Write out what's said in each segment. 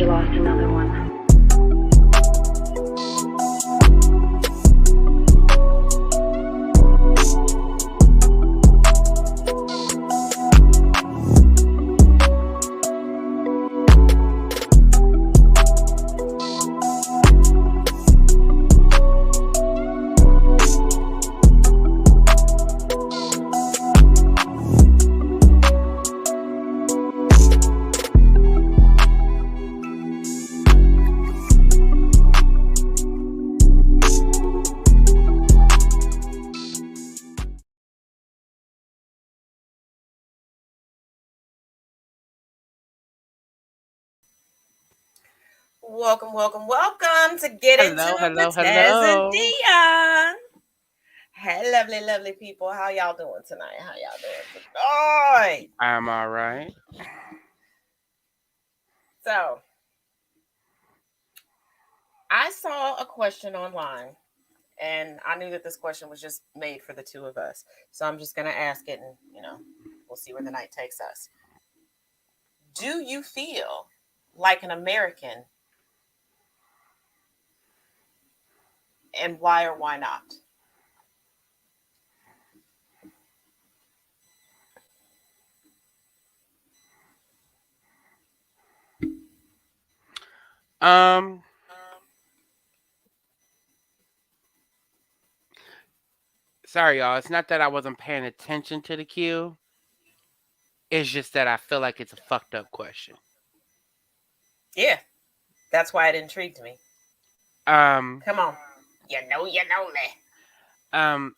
you lost another one. Welcome to Get Into Hello, It with hello, Taz and hello. Dion. Hey, lovely people. How y'all doing tonight? Tonight? I'm all right. So, I saw a question online, and I knew that this question was just made for the two of us. So, I'm just going to ask it, and, we'll see where the night takes us. Do you feel like an American, and why or why not? Um, Sorry, y'all. It's not that I wasn't paying attention to the queue. It's just that I feel like it's a fucked up question. Yeah, that's why it intrigued me. Um, Come on. You know me. um,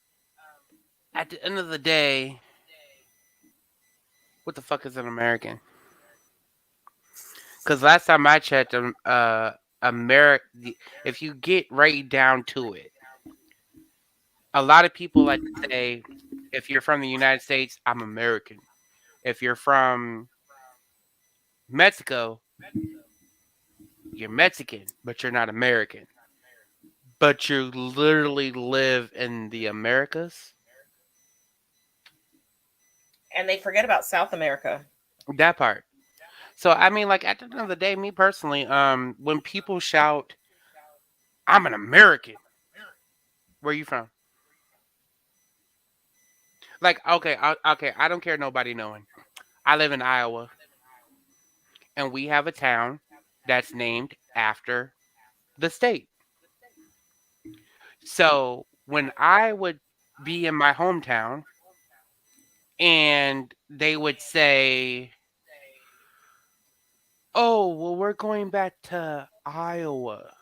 at the end of the day, what the fuck is an American? Because last time I checked, America, if you get right down to it, a lot of people like to say, if you're from the United States, I'm American. If you're from Mexico, you're Mexican, but you're not American. But you literally live in the Americas? And they forget about South America. That part. So I mean, like at the end of the day, me personally, when people shout, "I'm an American," where are you from? Like, okay, okay, I don't care nobody knowing. I live in Iowa, and we have a town that's named after the state. So when I would be in my hometown, and they would say, "Oh, well, we're going back to Iowa."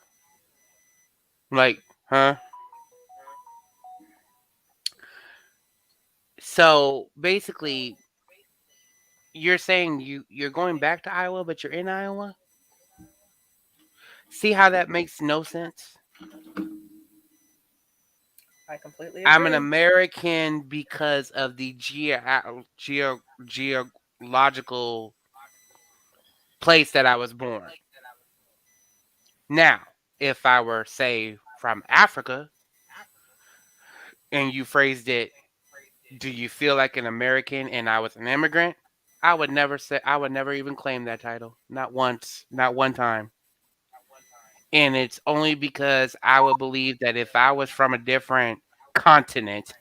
Like, huh? So basically, you're saying you're going back to Iowa, but you're in Iowa. See how that makes no sense? I completely I'm an agree. American because of the geological place that I was born. Now, if I were, say, from Africa, and you phrased it, "Do you feel like an American?" and I was an immigrant, I would never even claim that title. Not once, not one time. And it's only because I would believe that if I was from a different continent,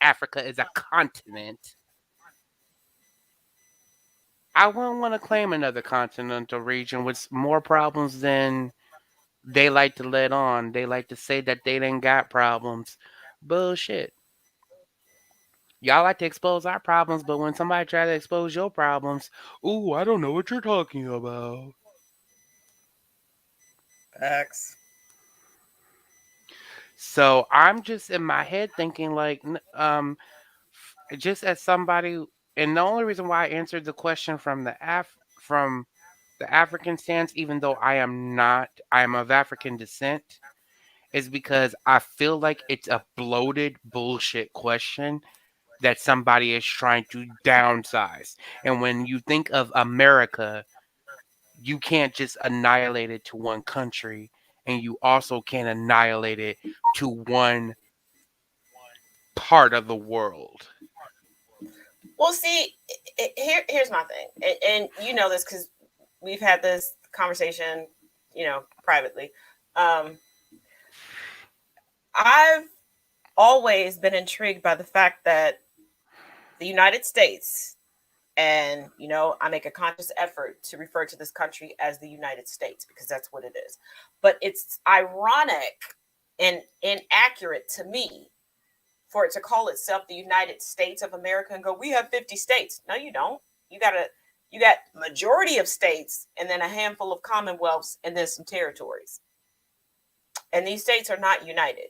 Africa is a continent, I wouldn't want to claim another continental region with more problems than they like to let on. They like to say that they didn't got problems. Bullshit. Y'all like to expose our problems, but when somebody try to expose your problems, ooh, I don't know what you're talking about. X. So I'm just in my head thinking like, just as somebody, and the only reason why I answered the question from from the African stance, even though I am not, I am of African descent, is because I feel like it's a bloated bullshit question that somebody is trying to downsize. And when you think of America, you can't just annihilate it to one country, and you also can't annihilate it to one part of the world. Well, see, here's my thing, and you know this because we've had this conversation, privately. Um, I've always been intrigued by the fact that the United States, and I make a conscious effort to refer to this country as the United States because that's what it is. But it's ironic and inaccurate to me for it to call itself the United States of America and go, we have 50 states. No, you don't. You got majority of states and then a handful of commonwealths and then some territories. And these states are not united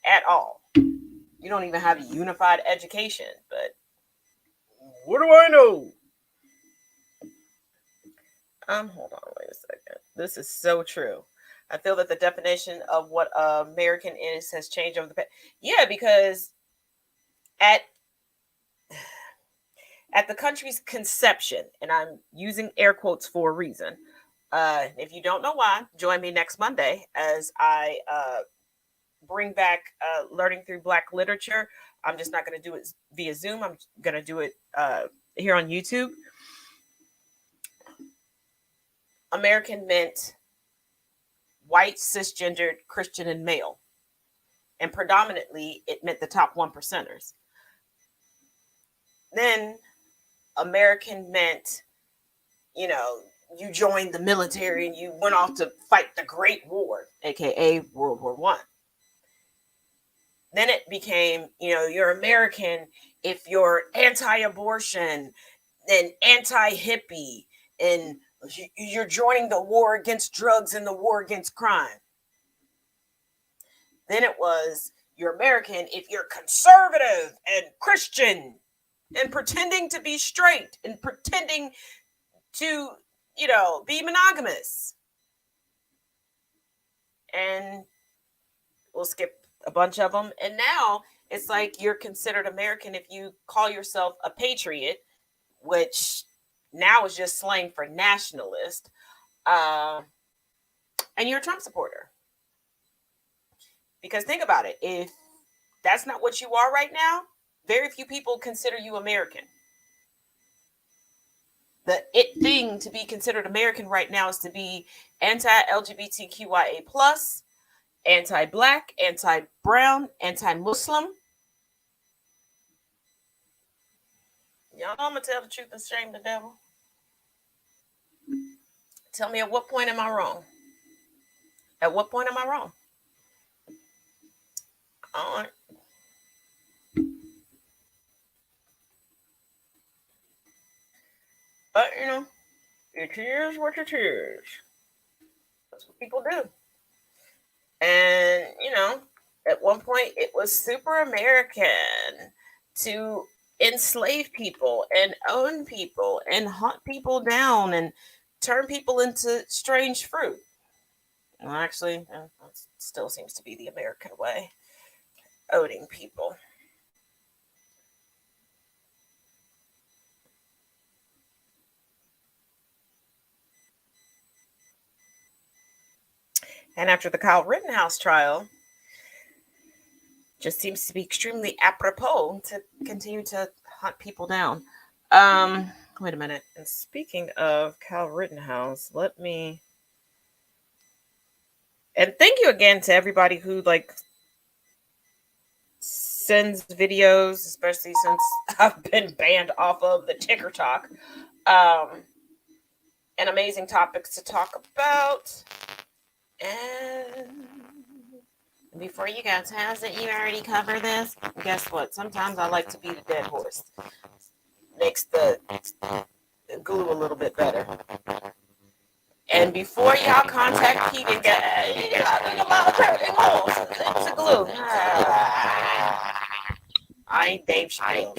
at all. You don't even have a unified education, but what do I know? Hold on, wait a second. This is so true. I feel that the definition of what American is has changed over the past. Yeah, because at the country's conception, and I'm using air quotes for a reason. If you don't know why, join me next Monday as I bring back learning through Black literature. I'm just not going to do it via Zoom. I'm going to do it here on YouTube. American meant white, cisgendered, Christian, and male. And predominantly, it meant the top 1%ers. Then American meant, you joined the military and you went off to fight the Great War, aka World War One. Then it became, you're American if you're anti-abortion and anti-hippie and you're joining the war against drugs and the war against crime. Then it was you're American if you're conservative and Christian and pretending to be straight and pretending to, be monogamous. And we'll skip a bunch of them. And now it's like you're considered American if you call yourself a patriot, which now is just slang for nationalist, and you're a Trump supporter. Because think about it. If that's not what you are right now, very few people consider you American. The it thing to be considered American right now is to be anti-LGBTQIA+, anti-Black, anti-brown, anti-Muslim. Y'all know I'm going to tell the truth and shame the devil. Tell me, at what point am I wrong? At what point am I wrong? All right. But, it is what it is. That's what people do. And, at one point it was super American to enslave people and own people and hunt people down and turn people into strange fruit. Well, actually, that still seems to be the American way, owning people. And after the Kyle Rittenhouse trial, just seems to be extremely apropos to continue to hunt people down. Wait a minute. And speaking of Kyle Rittenhouse, let me. And thank you again to everybody who sends videos, especially since I've been banned off of the TikTok. And amazing topics to talk about. And before you go, Taz, that you already cover this? Guess what? Sometimes I like to beat a dead horse. Makes the glue a little bit better. And before y'all contact Pete and get it's a glue. I ain't Dave Chappelle.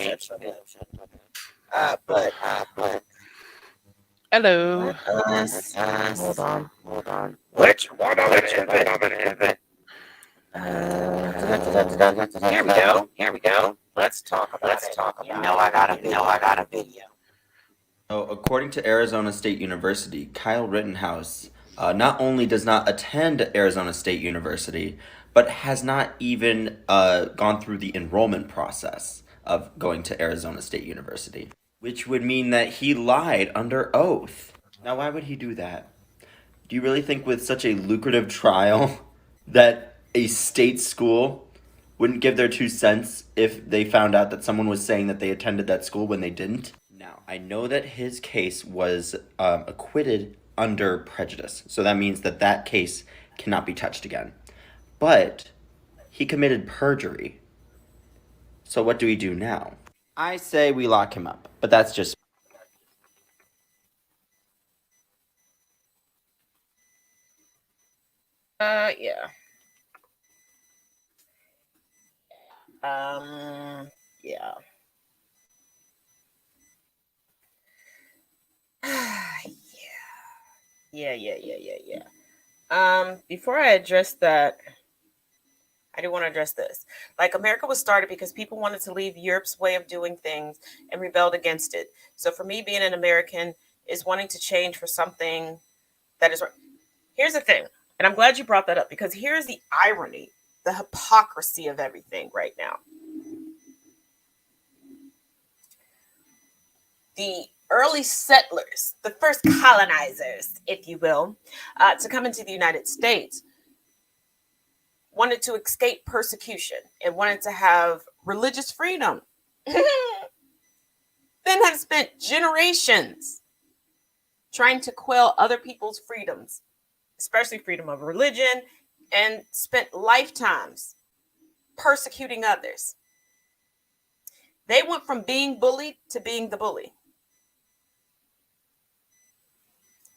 But Hello. hold on. Which one of it is it? Here we go. Let's talk about it. I got a video. According to Arizona State University, Kyle Rittenhouse not only does not attend Arizona State University, but has not even gone through the enrollment process of going to Arizona State University, which would mean that he lied under oath. Now, why would he do that? Do you really think with such a lucrative trial that a state school wouldn't give their 2 cents if they found out that someone was saying that they attended that school when they didn't? Now, I know that his case was acquitted under prejudice, so that means that that case cannot be touched again. But he committed perjury. So what do we do now? I say we lock him up, but that's just. Yeah. Yeah. Yeah. Before I address that, I do want to address this. Like, America was started because people wanted to leave Europe's way of doing things and rebelled against it. So for me, being an American is wanting to change for something that is right. Here's the thing, and I'm glad you brought that up, because here's the irony, the hypocrisy of everything right now. The early settlers, the first colonizers, if you will, to come into the United States, wanted to escape persecution and wanted to have religious freedom. Then have spent generations trying to quell other people's freedoms, especially freedom of religion, and spent lifetimes persecuting others. They went from being bullied to being the bully.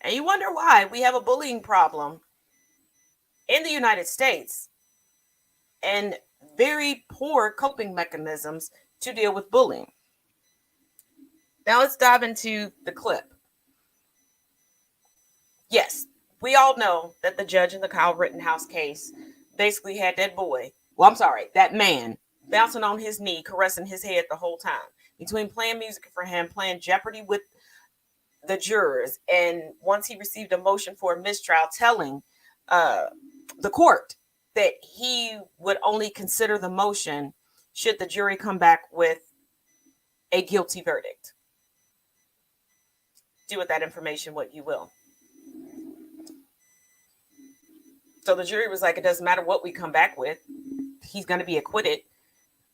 And you wonder why we have a bullying problem in the United States and very poor coping mechanisms to deal with bullying. Now let's dive into the clip. Yes, we all know that the judge in the Kyle Rittenhouse case basically had that boy, well, I'm sorry, that man bouncing on his knee, caressing his head the whole time, between playing music for him, playing Jeopardy with the jurors. And once he received a motion for a mistrial, telling the court that he would only consider the motion should the jury come back with a guilty verdict. Do with that information what you will. So the jury was like, it doesn't matter what we come back with, he's going to be acquitted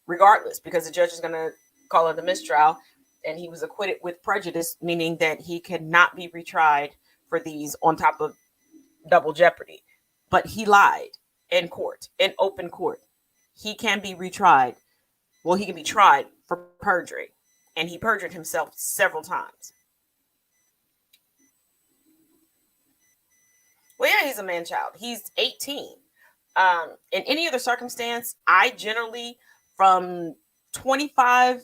regardless, because the judge is going to call it a mistrial. And he was acquitted with prejudice, meaning that he cannot be retried for these on top of double jeopardy. But he lied in court, in open court. He can be retried. Well, he can be tried for perjury. And he perjured himself several times. Well, yeah, he's a man child. He's 18. In any other circumstance, I generally, from 25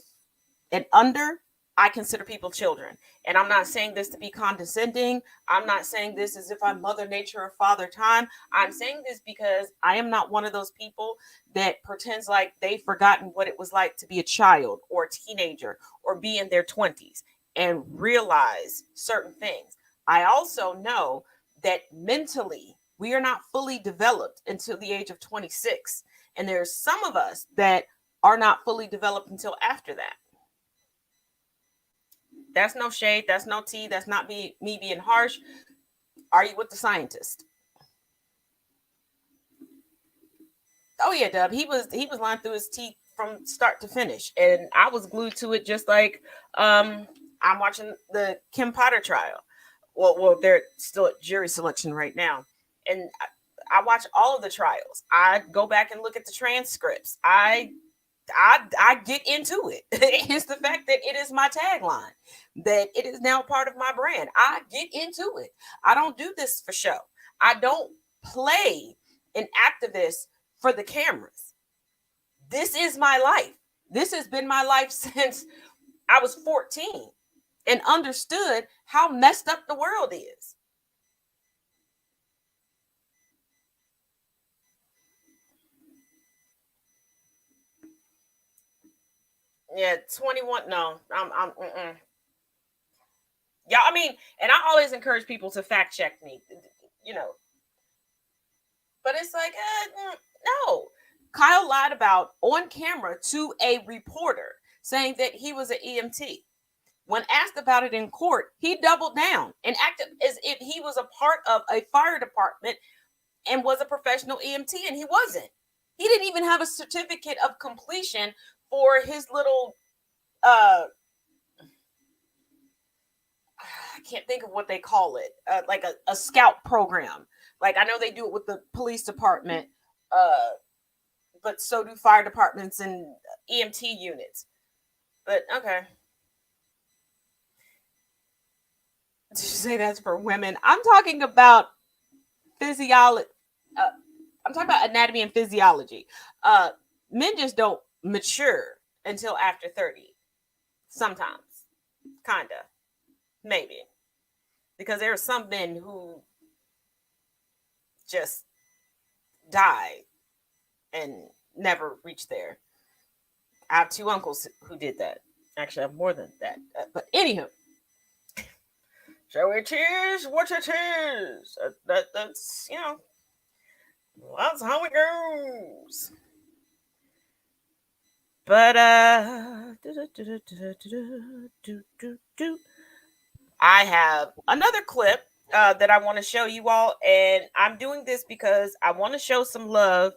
and under, I consider people children. And I'm not saying this to be condescending. I'm not saying this as if I'm Mother Nature or Father Time. I'm saying this because I am not one of those people that pretends like they've forgotten what it was like to be a child or a teenager or be in their 20s and realize certain things. I also know that mentally we are not fully developed until the age of 26. And there's some of us that are not fully developed until after that. That's no shade. That's no tea. That's not me being harsh. Are you with the scientist? Oh yeah, Dub. He was lying through his teeth from start to finish, and I was glued to it. Just like I'm watching the Kim Potter trial. Well, they're still at jury selection right now, and I watch all of the trials. I go back and look at the transcripts. I get into it. It's the fact that it is my tagline, that it is now part of my brand. I get into it. I don't do this for show. I don't play an activist for the cameras. This is my life. This has been my life since I was 14 and understood how messed up the world is. Yeah, 21. No, I'm. Yeah, I mean, and I always encourage people to fact check me, you know. But it's like, no. Kyle lied about on camera to a reporter saying that he was an EMT. When asked about it in court, he doubled down and acted as if he was a part of a fire department and was a professional EMT, and he wasn't. He didn't even have a certificate of completion for his little I can't think of what they call it, like a scout program. Like I know they do it with the police department, but so do fire departments and EMT units. But okay, did you say that's for women? I'm talking about physiology. I'm talking about anatomy and physiology. Men just don't mature until after 30. Sometimes, kinda, maybe, because there are some men who just die and never reach there. I have two uncles who did that. Actually, I have more than that. But anywho, shall we cheers? What it is? That's that's how it goes. But I have another clip that I want to show you all, and I'm doing this because I want to show some love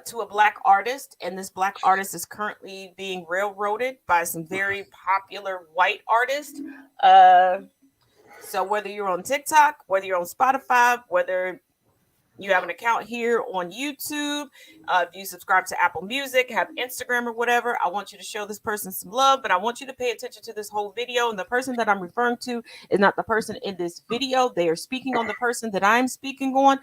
to a black artist, and this black artist is currently being railroaded by some very popular white artists. So whether you're on TikTok, whether you're on Spotify, whether you have an account here on YouTube, if you subscribe to Apple Music, have Instagram or whatever, I want you to show this person some love, but I want you to pay attention to this whole video. And the person that I'm referring to is not the person in this video. They are speaking on the person that I'm speaking on.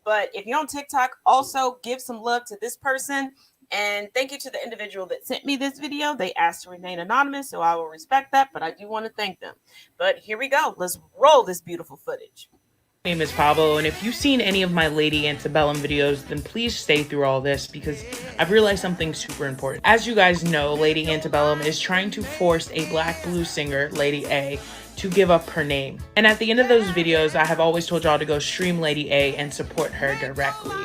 But if you're on TikTok, also give some love to this person. And thank you to the individual that sent me this video. They asked to remain anonymous, so I will respect that, but I do want to thank them. But here we go. Let's roll this beautiful footage. My name is Pablo, and if you've seen any of my Lady Antebellum videos, then please stay through all this because I've realized something super important. As you guys know, Lady Antebellum is trying to force a black blues singer, Lady A, to give up her name. And at the end of those videos, I have always told y'all to go stream Lady A and support her directly.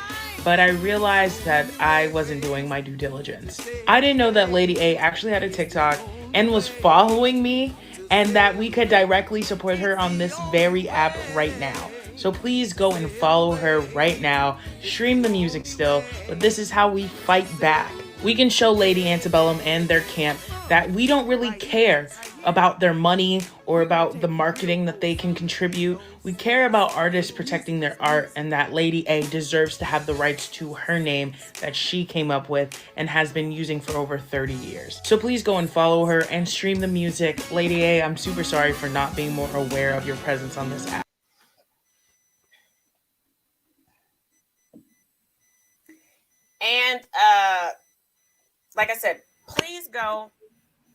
But I realized that I wasn't doing my due diligence. I didn't know that Lady A actually had a TikTok and was following me, and that we could directly support her on this very app right now. So please go and follow her right now, stream the music still, but this is how we fight back. We can show Lady Antebellum and their camp that we don't really care about their money or about the marketing that they can contribute. We care about artists protecting their art, and that Lady A deserves to have the rights to her name that she came up with and has been using for over 30 years. So please go and follow her and stream the music. Lady A, I'm super sorry for not being more aware of your presence on this app. And like I said, please go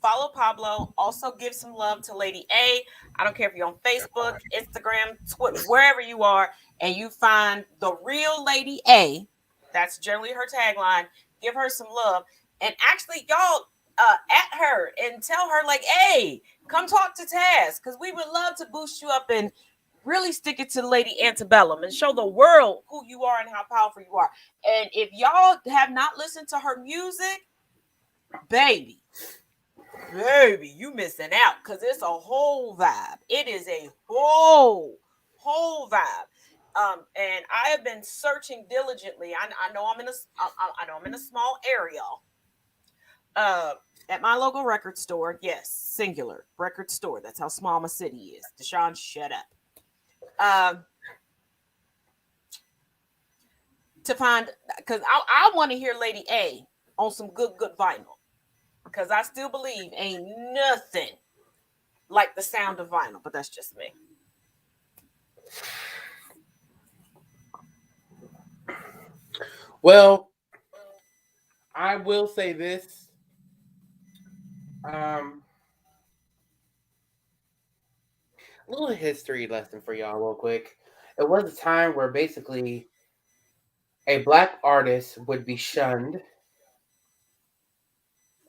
follow Pablo. Also give some love to Lady A. I don't care if you're on Facebook, Instagram, Twitter, wherever you are, and you find the real Lady A. That's generally her tagline. Give her some love. And actually, y'all at her and tell her, like, hey, come talk to Taz, because we would love to boost you up and really stick it to Lady Antebellum and show the world who you are and how powerful you are. And if y'all have not listened to her music, baby, you missing out, because it's a whole vibe. It is a whole vibe. And I have been searching diligently. I know I'm in a small area. At my local record store, yes, singular record store. That's how small my city is. Deshaun, shut up. To find, because I want to hear Lady A on some good vinyl, because I still believe ain't nothing like the sound of vinyl, but that's just me. Well, I will say this. A little history lesson for y'all real quick. It was a time where basically a black artist would be shunned.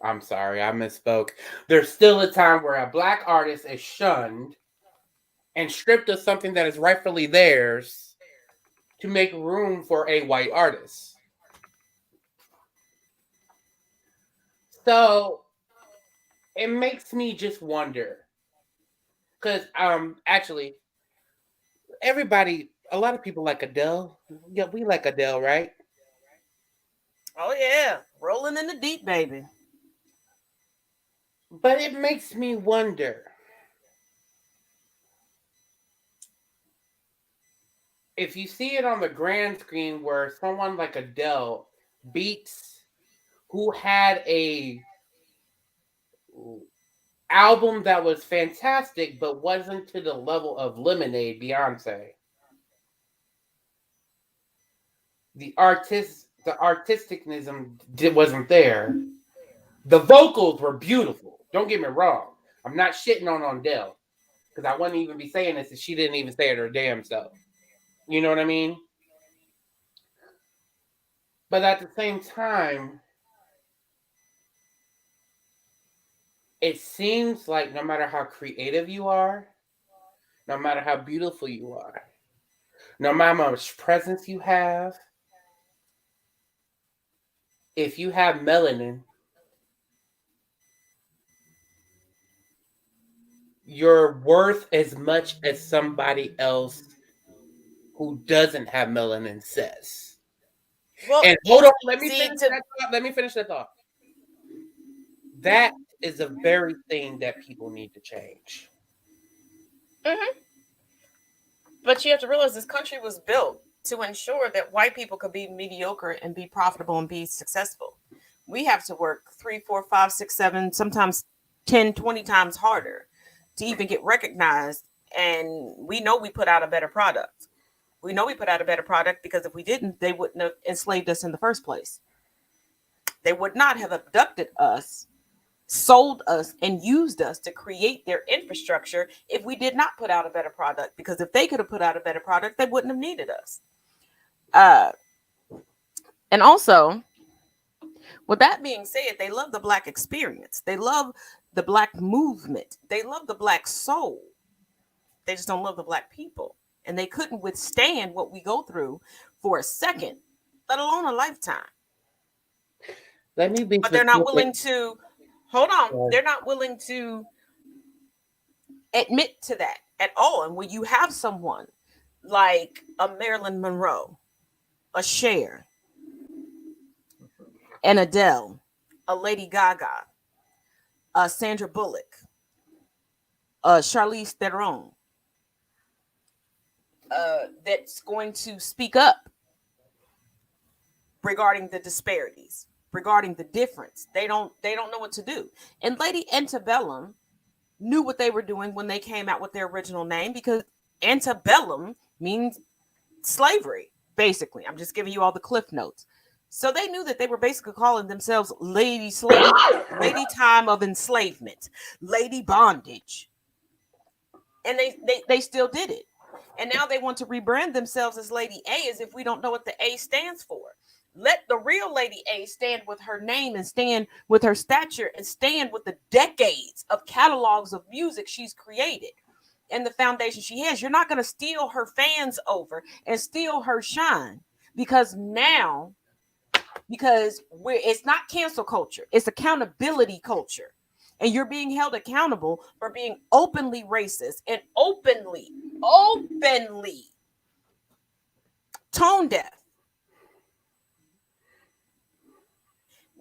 I'm sorry, I misspoke. There's still a time where a black artist is shunned and stripped of something that is rightfully theirs to make room for a white artist. So it makes me just wonder. Because actually, a lot of people like Adele. Yeah, we like Adele, right? Oh yeah, rolling in the deep, baby. But it makes me wonder if you see it on the grand screen where someone like Adele beats who had a album that was fantastic but wasn't to the level of Lemonade, Beyonce. The artisticnism wasn't there. The vocals were beautiful. Don't get me wrong. I'm not shitting on Adele because I wouldn't even be saying this if she didn't even say it her damn self. You know what I mean? But at the same time, it seems like no matter how creative you are, no matter how beautiful you are, no matter how much presence you have, if you have melanin, you're worth as much as somebody else who doesn't have melanin says. Well, And hold on, let me see, finish that thought. Let me finish that thought. That is the very thing that people need to change. but you have to realize this country was built to ensure that white people could be mediocre and be profitable and be successful. We have to work 3, 4, 5, 6, 7, sometimes 10, 20 times harder to even get recognized. And we know we put out a better product. We know we put out a better product because if we didn't, they wouldn't have enslaved us in the first place. They would not have abducted us, sold us, and used us to create their infrastructure if we did not put out a better product. Because if they could have put out a better product, they wouldn't have needed us. And also, with that being said, they love the Black experience. They love the Black movement. They love the Black soul. They just don't love the Black people. And they couldn't withstand what we go through for a second, let alone a lifetime. Let me be But they're not willing specific. to, hold on, they're not willing to admit to that at all. And when you have someone like a Marilyn Monroe, a Cher, an Adele, a Lady Gaga, a Sandra Bullock, a Charlize Theron, that's going to speak up regarding the disparities, regarding the difference. They don't know what to do. And Lady Antebellum knew what they were doing when they came out with their original name, because antebellum means slavery, basically. I'm just giving you all the cliff notes. So they knew that they were basically calling themselves Lady Slave, Lady Time of Enslavement, Lady Bondage. And they still did it. And now they want to rebrand themselves as Lady A, as if we don't know what the A stands for. Let the real Lady A stand with her name and stand with her stature and stand with the decades of catalogs of music she's created and the foundation she has. You're not going to steal her fans over and steal her shine, because now, it's not cancel culture, it's accountability culture. And you're being held accountable for being openly racist and openly tone deaf.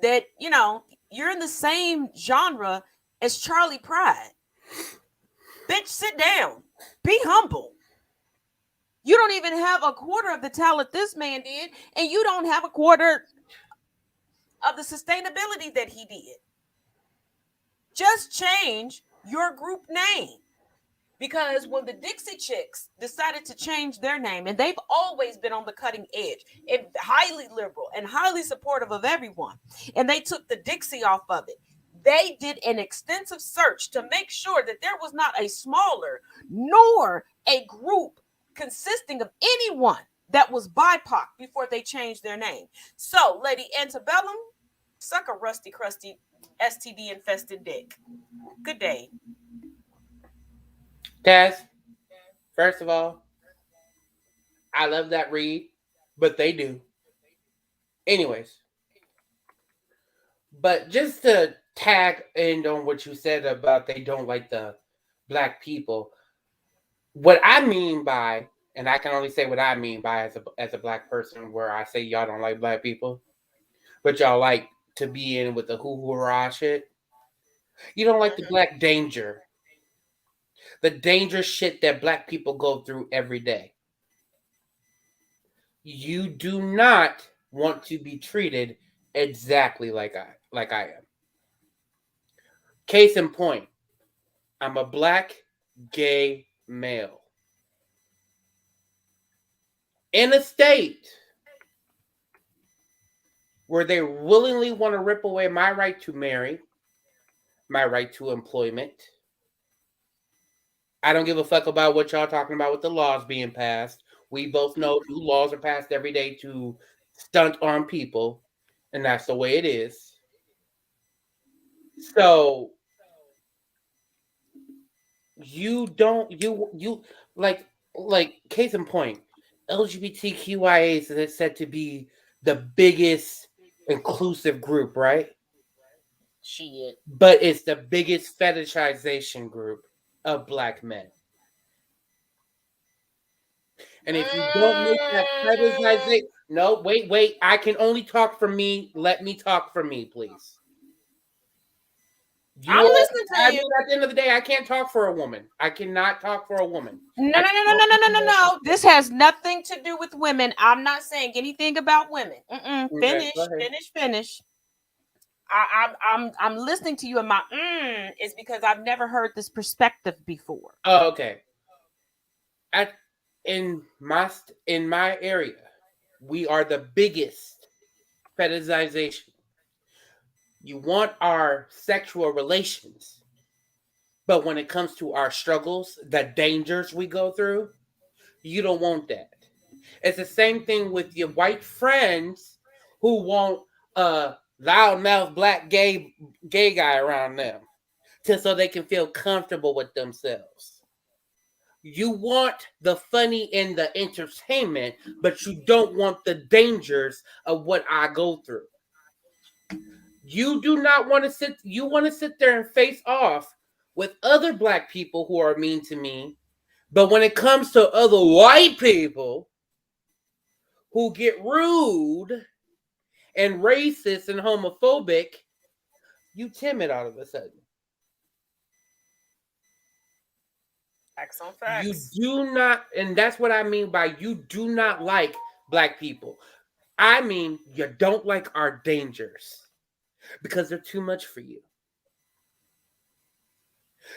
That, you're in the same genre as Charlie Pride. Bitch, sit down. Be humble. You don't even have a quarter of the talent this man did, and you don't have a quarter of the sustainability that he did. Just change your group name. Because when the Dixie Chicks decided to change their name, and they've always been on the cutting edge and highly liberal and highly supportive of everyone, and they took the Dixie off of it, they did an extensive search to make sure that there was not a smaller nor a group consisting of anyone that was BIPOC before they changed their name. So, Lady Antebellum, suck a rusty, crusty, STD infested dick. Good day. Taz, first of all, I love that read, but they do. Anyways, but just to tag in on what you said about they don't like the black people. What I mean by, and I can only say what I mean by as a black person, where I say y'all don't like black people, but y'all like to be in with the hoo hoo shit. You don't like the Mhm. black danger, the dangerous shit that black people go through every day. You do not want to be treated exactly like I am. Case in point, I'm a black gay male in a state where they willingly want to rip away my right to marry, my right to employment. I don't give a fuck about what y'all talking about with the laws being passed. We both know new laws are passed every day to stunt on people, and that's the way it is. So you don't you like case in point, LGBTQIA is said to be the biggest inclusive group, right? Shit. But it's the biggest fetishization group of black men. And if you don't make that Mm, fetishization, no, wait, I can only talk for me. Let me talk for me, please. You I'm are, listening to I you. mean, at the end of the day, I can't talk for a woman. I cannot talk for a woman. No, I no, can no, no, talk no, no, no, for no, myself. no. This has nothing to do with women. I'm not saying anything about women. Okay, go Finish, ahead. finish, finish. I'm listening to you, and my is because I've never heard this perspective before. Oh, okay. At in my area, we are the biggest fetishization. You want our sexual relations, but when it comes to our struggles, the dangers we go through, you don't want that. It's the same thing with your white friends who want a loudmouth black gay guy around them, just so they can feel comfortable with themselves. You want the funny and the entertainment, but you don't want the dangers of what I go through. You do not want to sit there and face off with other black people who are mean to me, but when it comes to other white people who get rude and racist and homophobic, you timid all of a sudden. Facts on You facts. do not, and that's what I mean by you do not like black people. I mean, you don't like our dangers because they're too much for you.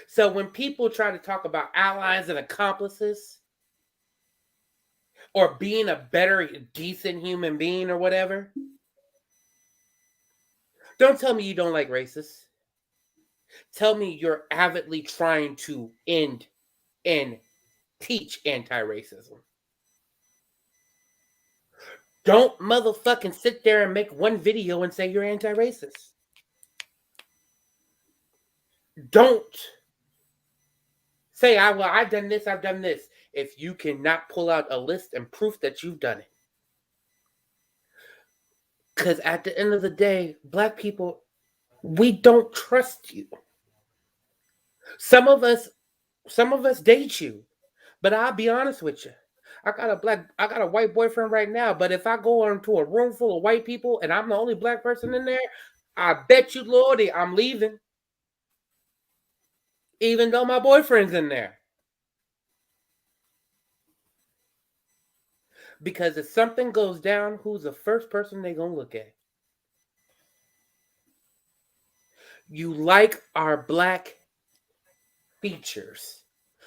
So when people try to talk about allies and accomplices or being a better, decent human being or whatever, don't tell me you don't like racists. Tell me you're avidly trying to end and teach anti racism. Don't motherfucking sit there and make one video and say you're anti racist. Don't say, I've done this, I've done this, if you cannot pull out a list and proof that you've done it. Because at the end of the day, black people, we don't trust you. Some of us, some of us date you, but I'll be honest with you. I got a white boyfriend right now, but if I go into a room full of white people and I'm the only black person in there, I bet you, Lordy, I'm leaving, even though my boyfriend's in there. Because if something goes down, who's the first person they gonna look at? You like our black features.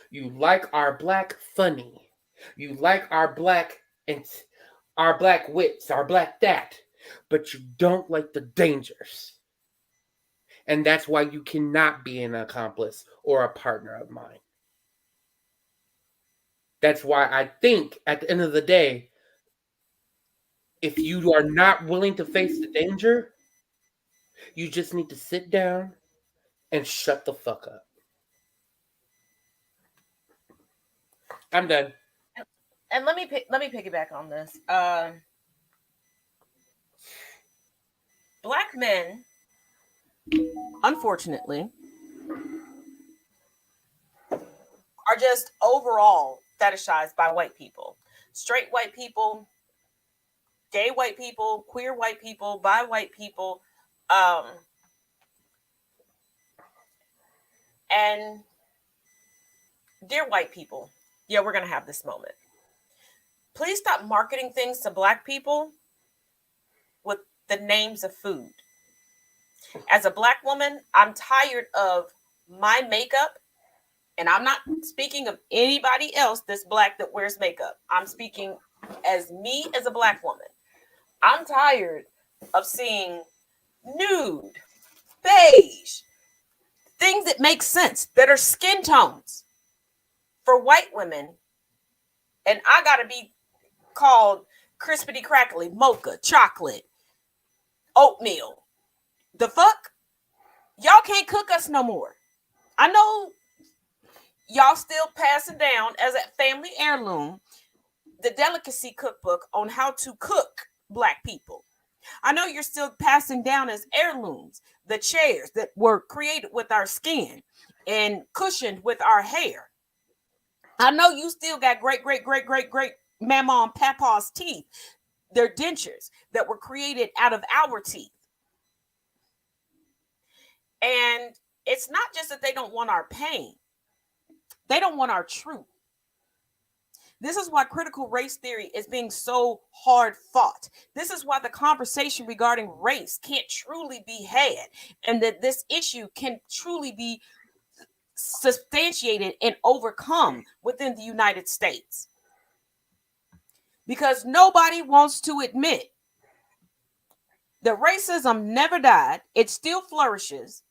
You like our black funny. You like and our black wits, our black that. But you don't like the dangers. And that's why you cannot be an accomplice or a partner of mine. That's why I think at the end of the day, if you are not willing to face the danger, you just need to sit down and shut the fuck up. I'm done. And let me piggyback on this. Black men unfortunately, are just overall fetishized by white people. Straight white people, gay white people, queer white people, bi white people, um, and dear white people. Yeah, we're going to have this moment. Please stop marketing things to black people with the names of food. As a black woman, I'm tired of my makeup, and I'm not speaking of anybody else that's black that wears makeup. I'm speaking as me as a black woman. I'm tired of seeing nude, beige, things that make sense, that are skin tones for white women. And I got to be called crispity crackly, mocha, chocolate, oatmeal. The fuck? Y'all can't cook us no more. I know y'all still passing down as a family heirloom the delicacy cookbook on how to cook black people. I know you're still passing down as heirlooms the chairs that were created with our skin and cushioned with our hair. I know you still got great mama and papa's teeth, their dentures that were created out of our teeth. And it's not just that they don't want our pain, they don't want our truth. This is why critical race theory is being so hard fought. This is why the conversation regarding race can't truly be had, and that this issue can truly be substantiated and overcome within the United States. Because nobody wants to admit that racism never died, it still flourishes,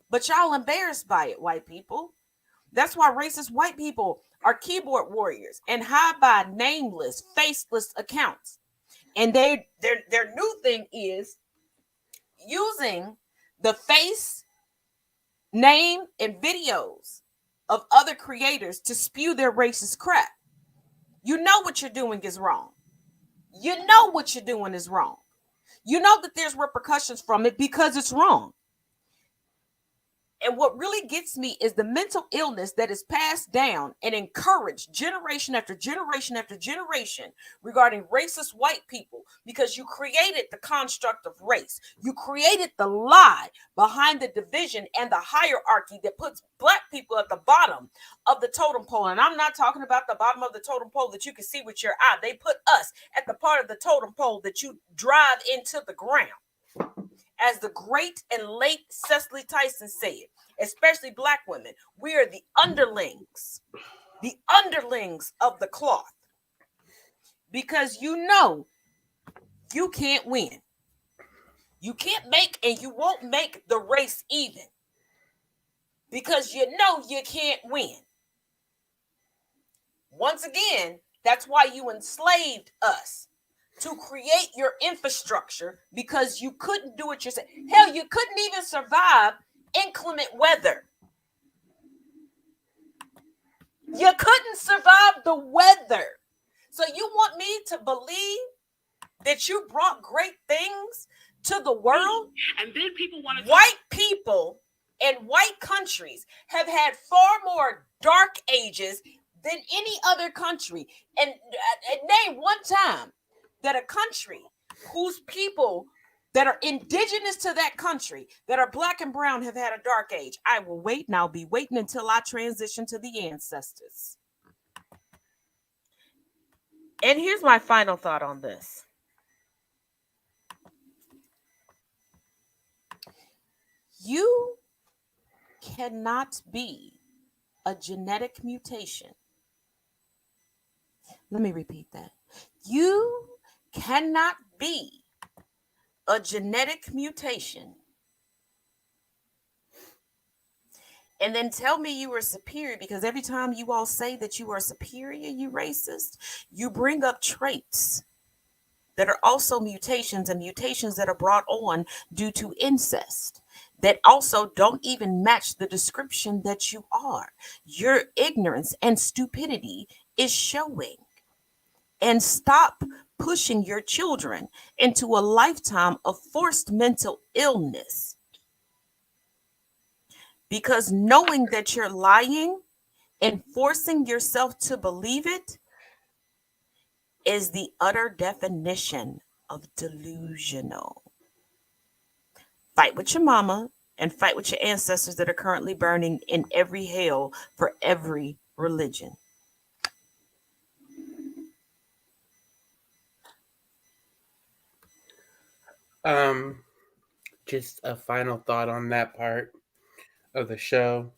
but y'all embarrassed by it, white people. That's why racist white people are keyboard warriors and hide by nameless, faceless accounts. And their new thing is using the face, name, and videos of other creators to spew their racist crap. You know what you're doing is wrong. You know what you're doing is wrong. You know that there's repercussions from it because it's wrong. And what really gets me is the mental illness that is passed down and encouraged generation after generation after generation regarding racist white people, because you created the construct of race. You created the lie behind the division and the hierarchy that puts black people at the bottom of the totem pole. And I'm not talking about the bottom of the totem pole that you can see with your eye. They put us at the part of the totem pole that you drive into the ground. As the great and late Cecily Tyson said, especially black women, we are the underlings of the cloth. Because you know you can't win. You can't make and you won't make the race even. Because you know you can't win. Once again, that's why you enslaved us. To create your infrastructure, because you couldn't do it yourself. Hell, you couldn't even survive inclement weather. You couldn't survive the weather. So you want me to believe that you brought great things to the world? And then people want to white people and white countries have had far more dark ages than any other country. And name one time that a country whose people that are indigenous to that country, that are black and brown, have had a dark age. I will wait, and I'll be waiting until I transition to the ancestors. And here's my final thought on this. You cannot be a genetic mutation. Let me repeat that. You cannot be a genetic mutation and then tell me you are superior, because every time you all say that you are superior, you racist, you bring up traits that are also mutations, and mutations that are brought on due to incest that also don't even match the description that you are. Your ignorance and stupidity is showing. And stop pushing your children into a lifetime of forced mental illness. Because knowing that you're lying and forcing yourself to believe it is the utter definition of delusional. Fight with your mama and fight with your ancestors that are currently burning in every hell for every religion. Just a final thought on that part of the show.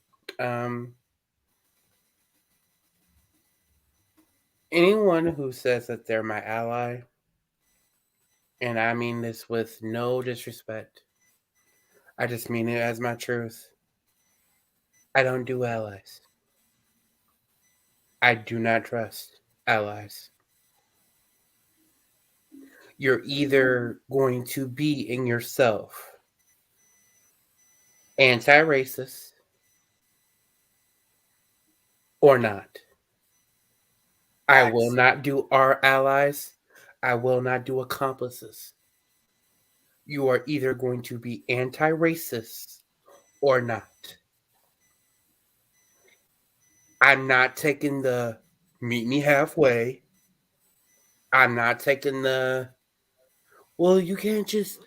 Anyone who says that they're my ally, and I mean this with no disrespect, I just mean it as my truth. I don't do allies. I do not trust allies. You're either going to be in yourself anti-racist or not. I will not do our allies. I will not do accomplices. You are either going to be anti-racist or not. I'm not taking the meet me halfway. I'm not taking the, well, you can't just,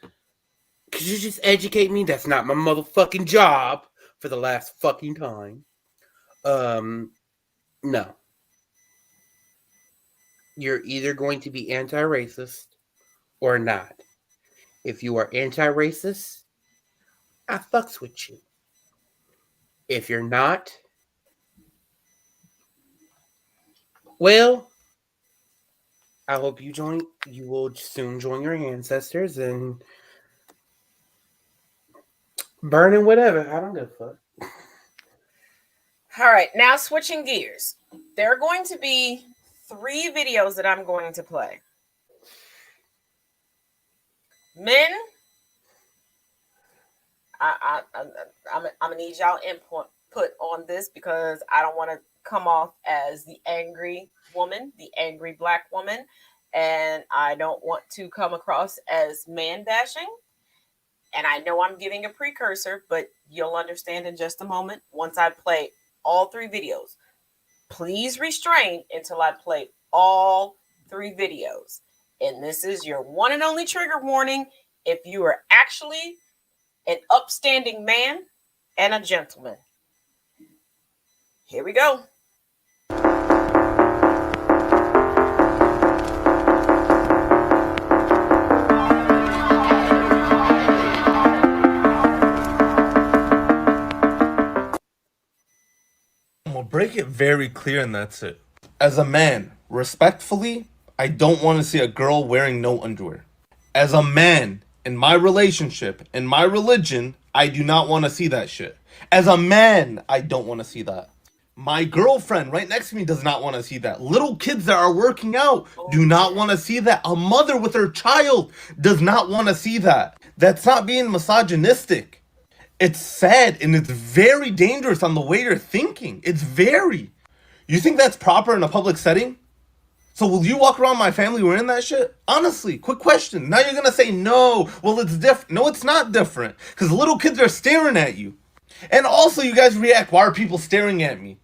could you just educate me? That's not my motherfucking job for the last fucking time. No. You're either going to be anti-racist or not. If you are anti-racist, I fucks with you. If you're not, well, I hope you will soon join your ancestors and burn and whatever. I don't give a fuck. All right, now switching gears. There are going to be 3 videos that I'm going to play. Men, I'm gonna need y'all input on this because I don't want to come off as the angry woman, the angry black woman, and I don't want to come across as man bashing. And I know I'm giving a precursor, but you'll understand in just a moment once I play all 3 videos. Please restrain until I play all 3 videos. And this is your one and only trigger warning if you are actually an upstanding man and a gentleman. Here we go. We'll break it very clear and that's it. As a man, respectfully, I don't want to see a girl wearing no underwear. As a man, in my relationship, in my religion, I do not want to see that shit. As a man, I don't want to see that. My girlfriend right next to me does not want to see that. Little kids that are working out do not want to see that. A mother with her child does not want to see that. That's not being misogynistic. It's sad and it's very dangerous on the way you're thinking. It's very. You think that's proper in a public setting? So will you walk around my family wearing that shit? Honestly, quick question. Now you're gonna say no. Well, it's different. No, it's not different. Because little kids are staring at you. And also you guys react, why are people staring at me?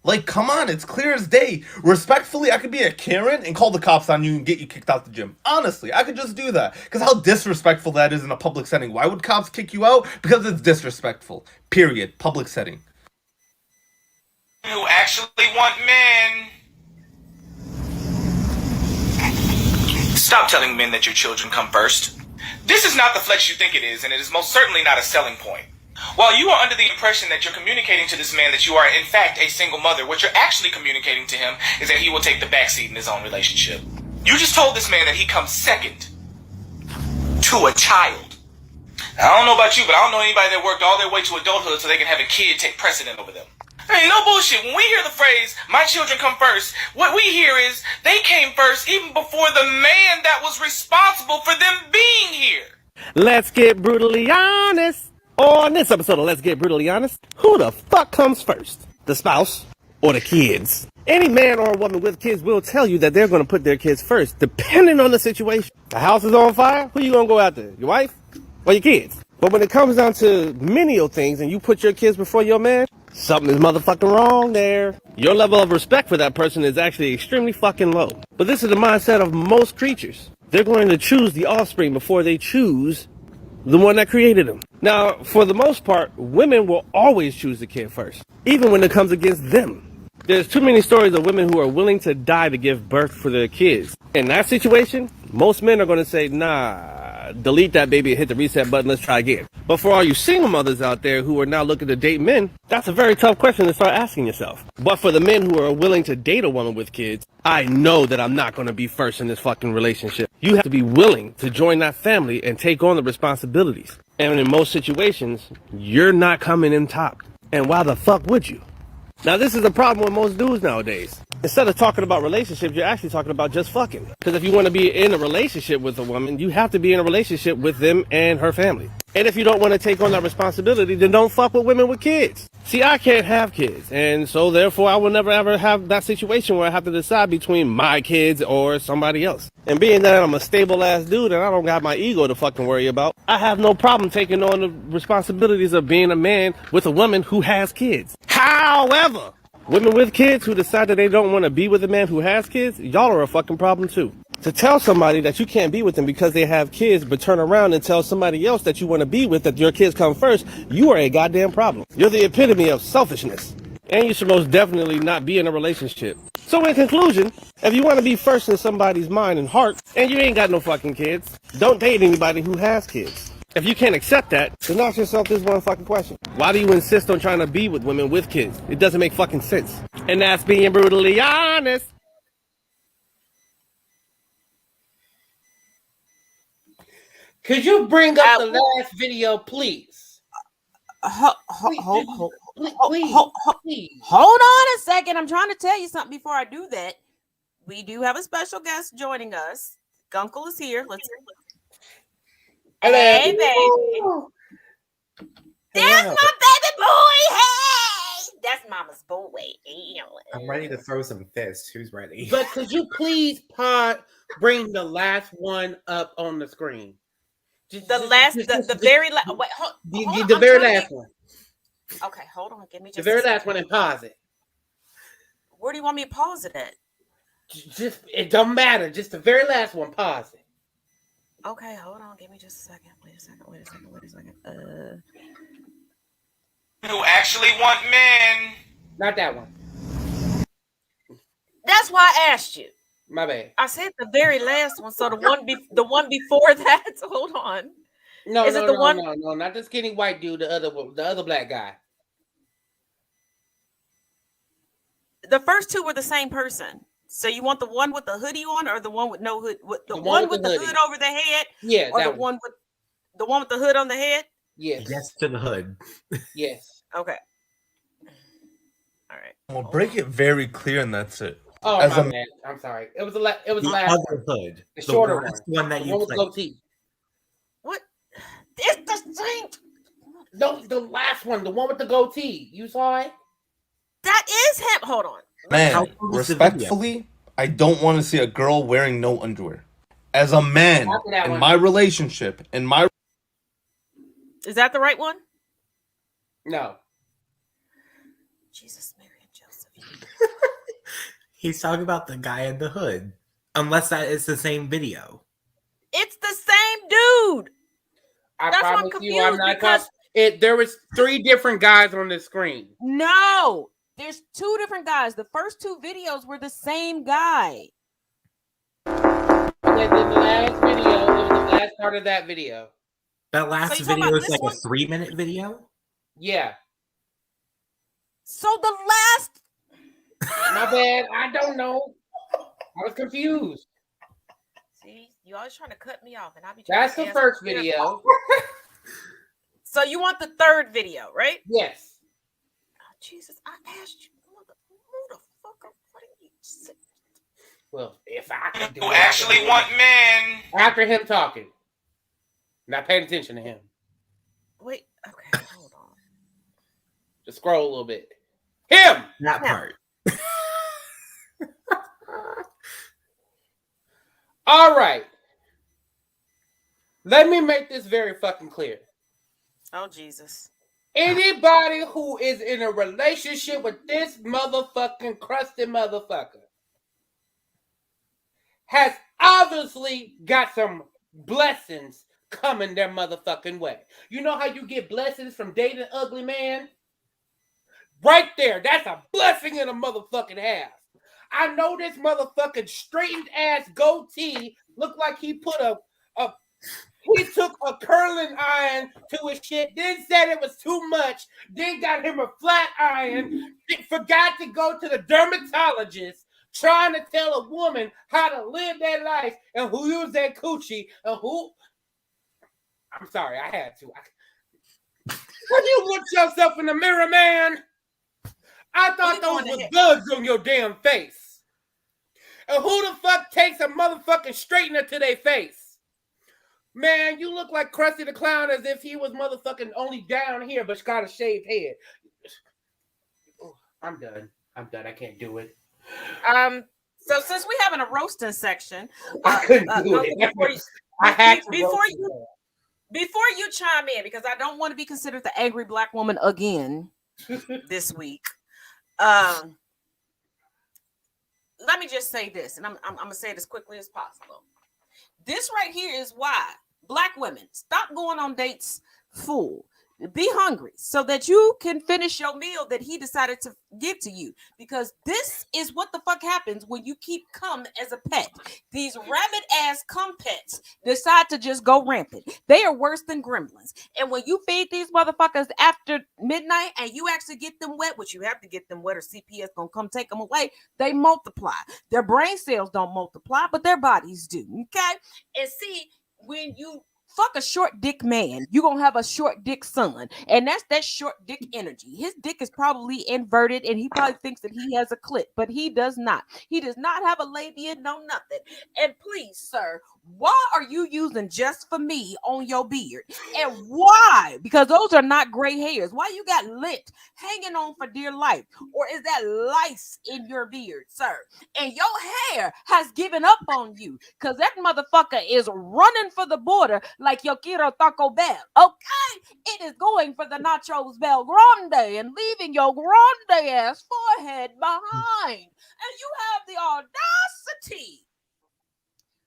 Like, come on, it's clear as day. Respectfully, I could be a Karen and call the cops on you and get you kicked out the gym. Honestly, I could just do that. Because how disrespectful that is in a public setting. Why would cops kick you out? Because it's disrespectful. Period. Public setting. Who actually want men. Stop telling men that your children come first. This is not the flex you think it is, and it is most certainly not a selling point. While you are under the impression that you're communicating to this man that you are in fact a single mother, what you're actually communicating to him is that he will take the backseat in his own relationship. You just told this man that he comes second to a child. Now, I don't know about you, but I don't know anybody that worked all their way to adulthood so they can have a kid take precedent over them. Hey, no bullshit. When we hear the phrase, my children come first, what we hear is they came first even before the man that was responsible for them being here. Let's get brutally honest. On this episode of Let's Get Brutally Honest, who the fuck comes first? The spouse or the kids? Any man or woman with kids will tell you that they're going to put their kids first, depending on the situation. The house is on fire, who you going to go after? Your wife or your kids? But when it comes down to menial things and you put your kids before your man, something is motherfucking wrong there. Your level of respect for that person is actually extremely fucking low. But this is the mindset of most creatures. They're going to choose the offspring before they choose the one that created them. Now, for the most part, women will always choose the kid first, even when it comes against them. There's too many stories of women who are willing to die to give birth for their kids. In that situation, most men are going to say, nah, delete that baby and hit the reset button, let's try again. But for all you single mothers out there who are now looking to date men, that's a very tough question to start asking yourself. But for the men who are willing to date a woman with kids, I know that I'm not going to be first in this fucking relationship. You have to be willing to join that family and take on the responsibilities. And in most situations, you're not coming in top. And why the fuck would you? Now, this is a problem with most dudes nowadays. Instead of talking about relationships, you're actually talking about just fucking. Because if you want to be in a relationship with a woman, you have to be in a relationship with them and her family. And if you don't want to take on that responsibility, then don't fuck with women with kids. See, I can't have kids, and so therefore I will never ever have that situation where I have to decide between my kids or somebody else. And being that I'm a stable ass dude and I don't got my ego to fucking worry about, I have no problem taking on the responsibilities of being a man with a woman who has kids. However, women with kids who decide that they don't want to be with a man who has kids, y'all are a fucking problem too. To tell somebody that you can't be with them because they have kids, but turn around and tell somebody else that you want to be with that your kids come first, you are a goddamn problem. You're the epitome of selfishness. And you should most definitely not be in a relationship. So in conclusion, if you want to be first in somebody's mind and heart, and you ain't got no fucking kids, don't date anybody who has kids. If you can't accept that, then ask yourself this one fucking question. Why do you insist on trying to be with women with kids? It doesn't make fucking sense. And that's being brutally honest. Could you bring up the last video, please? Hold Please. on a second. I'm trying to tell you something before I do that. We do have a special guest joining us. Gunkle is here. Let's. Hey, baby. There's my baby boy. Hey, that's mama's boy. I'm ready to throw some fists. Who's ready? But could you please bring the last one up on the screen? The very last. Wait, the very last one. Okay, hold on. Give me just the very last one and pause it. Where do you want me to pause it at? Just it don't matter. Just the very last one. Pause it. Okay, hold on. Give me just a second. Wait a second. Who actually want men? Not that one. That's why I asked you. My bad. I said the very last one. So the one before that. Hold on. No, not the skinny white dude. The other black guy. The first two were the same person. So you want the one with the hoodie on, or the one with no hood? The one with the hood over the head? Yeah. Or the one with the hood on the head? Yes. Yes to the hood. Yes. Okay. All right. We'll break it very clear, and that's it. Oh As my a- bad. I'm sorry. It was the last Other hood. The shorter one that the you one with played. goatee. What? It's the same. No, the last one, the one with the goatee. You saw it? That is him. Hold on. Man, How long is the respectfully, I don't want to see a girl wearing no underwear. As a man, After that in one. my relationship, Is that the right one? No. Jesus, Mary and Joseph. He's talking about the guy in the hood. Unless that is the same video. It's the same dude. I That's why I'm promise you, I'm confused not because there was 3 different guys on the screen. no, there's 2 different guys. The first 2 videos were the same guy. And then the last video, it was the last part of that video. That last So you talking video about is this like one? a 3-minute video? Yeah. So the last. My bad. I don't know. I was confused. See, you always trying to cut me off, and I'll be. Trying That's to the answer first clear. video. So you want the third video, right? Yes. Oh, Jesus, I asked you, motherfucker. What are you saying? Well, if I could do Who it. actually want men? After him talking. Not paying attention to him. Wait. Okay, hold on. Just scroll a little bit. Him! That Yeah. part. All right. Let me make this very fucking clear. Oh, Jesus. Anybody who is in a relationship with this motherfucking crusty motherfucker has obviously got some blessings coming their motherfucking way. You know how you get blessings from dating an ugly man? Right there, that's a blessing in a motherfucking ass. I know this motherfucking straightened ass goatee looked like he put he took a curling iron to his shit, then said it was too much, then got him a flat iron, forgot to go to the dermatologist, trying to tell a woman how to live their life and who use their coochie and who. I'm sorry, I had to. When you look yourself in the mirror, man, I thought those were bugs on your damn face. And who the fuck takes a motherfucking straightener to their face? Man, you look like Krusty the Clown as if he was motherfucking only down here but got a shaved head. I'm done. I can't do it. So since we having a roasting section, I couldn't do it. I had to before you chime in, because I don't want to be considered the angry black woman again this week. Let me just say this, and I'm gonna say it as quickly as possible. This right here is why black women stop going on dates full. Be hungry so that you can finish your meal that he decided to give to you, because this is what the fuck happens when you keep cum as a pet. These rabbit ass cum pets decide to just go rampant. They are worse than gremlins. And when you feed these motherfuckers after midnight and you actually get them wet, which you have to get them wet or CPS gonna come take them away, they multiply. Their brain cells don't multiply, but their bodies do. Okay? And see, when you fuck a short dick man, you're gonna have a short dick son, and that's that short dick energy. His dick is probably inverted and he probably thinks that he has a clit, but he does not. He does not have a labia, no nothing. And please, sir, why are you using just for me on your beard? And why? Because those are not gray hairs. Why you got lint hanging on for dear life? Or is that lice in your beard, sir? And your hair has given up on you because that motherfucker is running for the border like yo quiero Taco Bell. Okay? It is going for the Nachos Bel Grande and leaving your grande ass forehead behind. And you have the audacity,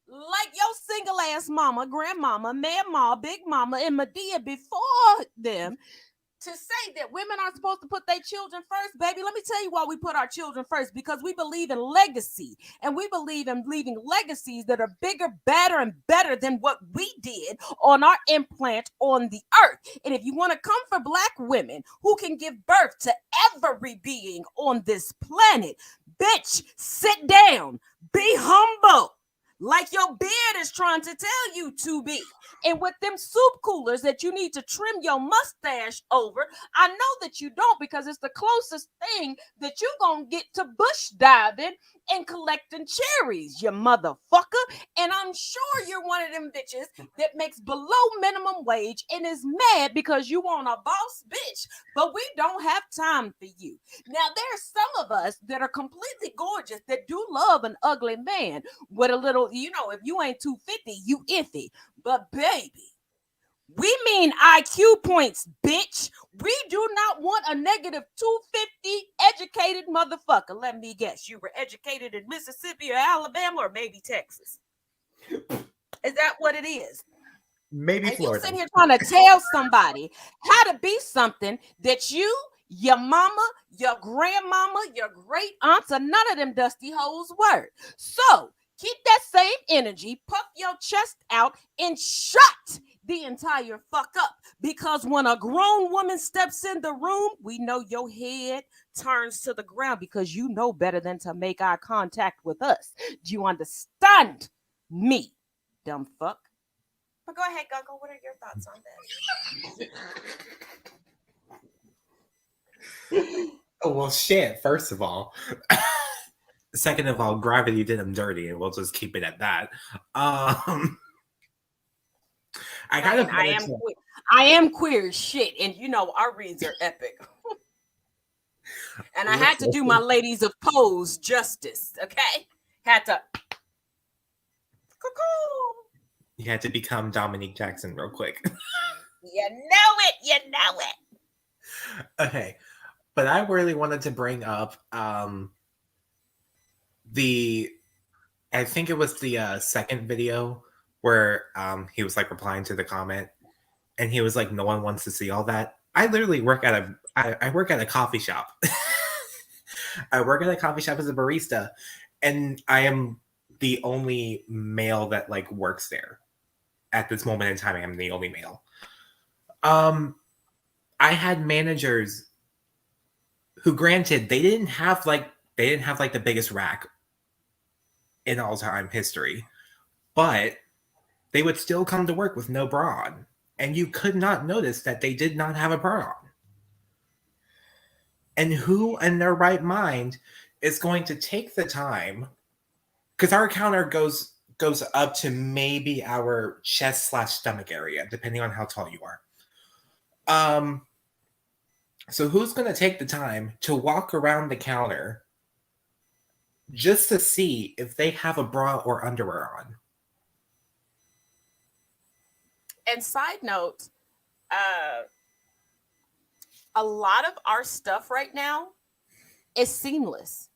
like your single ass mama, grandmama, mama, big mama, and Medea before them, to say that women are supposed to put their children first. Baby, let me tell you why we put our children first. Because we believe in legacy, and we believe in leaving legacies that are bigger, badder, and better than what we did on our implant on the earth. And if you want to come for black women who can give birth to every being on this planet, bitch, sit down, be humble, like your beard is trying to tell you to be. And with them soup coolers that you need to trim your mustache over, I know that you don't, because it's the closest thing that you're going to get to bush diving and collecting cherries, you motherfucker. And I'm sure you're one of them bitches that makes below minimum wage and is mad because you want a boss bitch, but we don't have time for you. Now, there's some of us that are completely gorgeous that do love an ugly man with a little, you know, if you ain't 250, you iffy. But baby, we mean IQ points, bitch. We do not want a negative 250 educated motherfucker. Let me guess, you were educated in Mississippi or Alabama or maybe Texas. Is that what it is? Maybe and Florida. You sitting here trying to tell somebody how to be something that you, your mama, your grandmama, your great aunts, or none of them dusty hoes were. So keep that same energy, puff your chest out, and shut the entire fuck up. Because when a grown woman steps in the room, we know your head turns to the ground because you know better than to make eye contact with us. Do you understand me, dumb fuck? But go ahead, Gungle. What are your thoughts on that? Oh, well, shit, first of all. Second of all, gravity did him dirty, and we'll just keep it at that. I am queer as shit, and you know our reads are epic. And I had to do my ladies of Pose justice, okay? Had to. You had to become Dominique Jackson real quick. You know it. You know it. Okay, but I really wanted to bring up the I think it was the second video where he was like replying to the comment, and he was like, "No one wants to see all that." I literally work at I work at a coffee shop. I work at a coffee shop as a barista, and I am the only male that like works there at this moment in time. I am the only male. I had managers who, granted, they didn't have like the biggest rack in all time history, but they would still come to work with no bra on, and you could not notice that they did not have a bra on. And who in their right mind is going to take the time? Because our counter goes up to maybe our chest/stomach area, depending on how tall you are. So who's going to take the time to walk around the counter just to see if they have a bra or underwear on? And side note, a lot of our stuff right now is seamless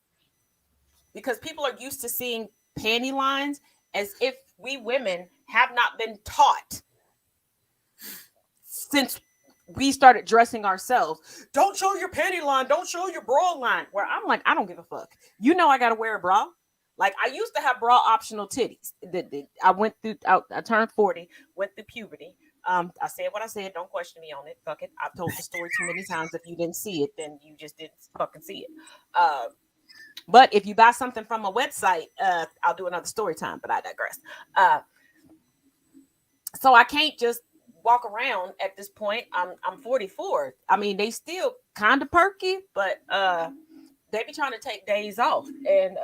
because people are used to seeing panty lines, as if we women have not been taught since we started dressing ourselves. Don't show your panty line. Don't show your bra line. Where I'm like, I don't give a fuck. You know, I got to wear a bra. Like, I used to have bra optional titties. I went through, I turned 40, went through puberty. I said what I said. Don't question me on it. Fuck it. I've told the story too many times. If you didn't see it, then you just didn't fucking see it. But if you buy something from a website, I'll do another story time, but I digress. So I can't just walk around at this point. I'm 44. I mean, they still kind of perky, but they be trying to take days off, and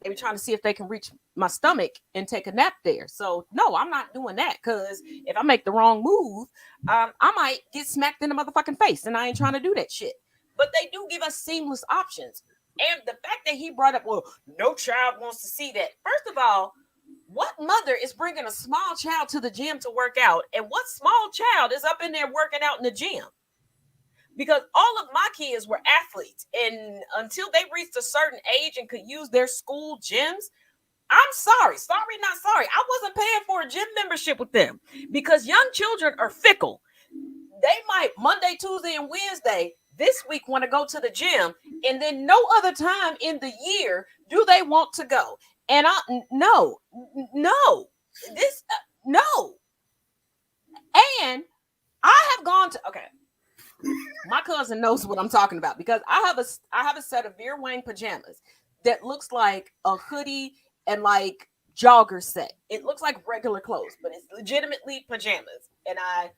they be trying to see if they can reach my stomach and take a nap there. So no, I'm not doing that, because if I make the wrong move, I might get smacked in the motherfucking face, and I ain't trying to do that shit. But they do give us seamless options. And the fact that he brought up, well, no child wants to see that. First of all, what mother is bringing a small child to the gym to work out? And what small child is up in there working out in the gym? Because all of my kids were athletes. And until they reached a certain age and could use their school gyms, I'm sorry, not sorry. I wasn't paying for a gym membership with them, because young children are fickle. They might Monday, Tuesday, and Wednesday this week want to go to the gym, and then no other time in the year do they want to go. And no, and I have gone to, okay, my cousin knows what I'm talking about, because I have a set of Veer Wang pajamas that looks like a hoodie and like jogger set. It looks like regular clothes, but it's legitimately pajamas, and I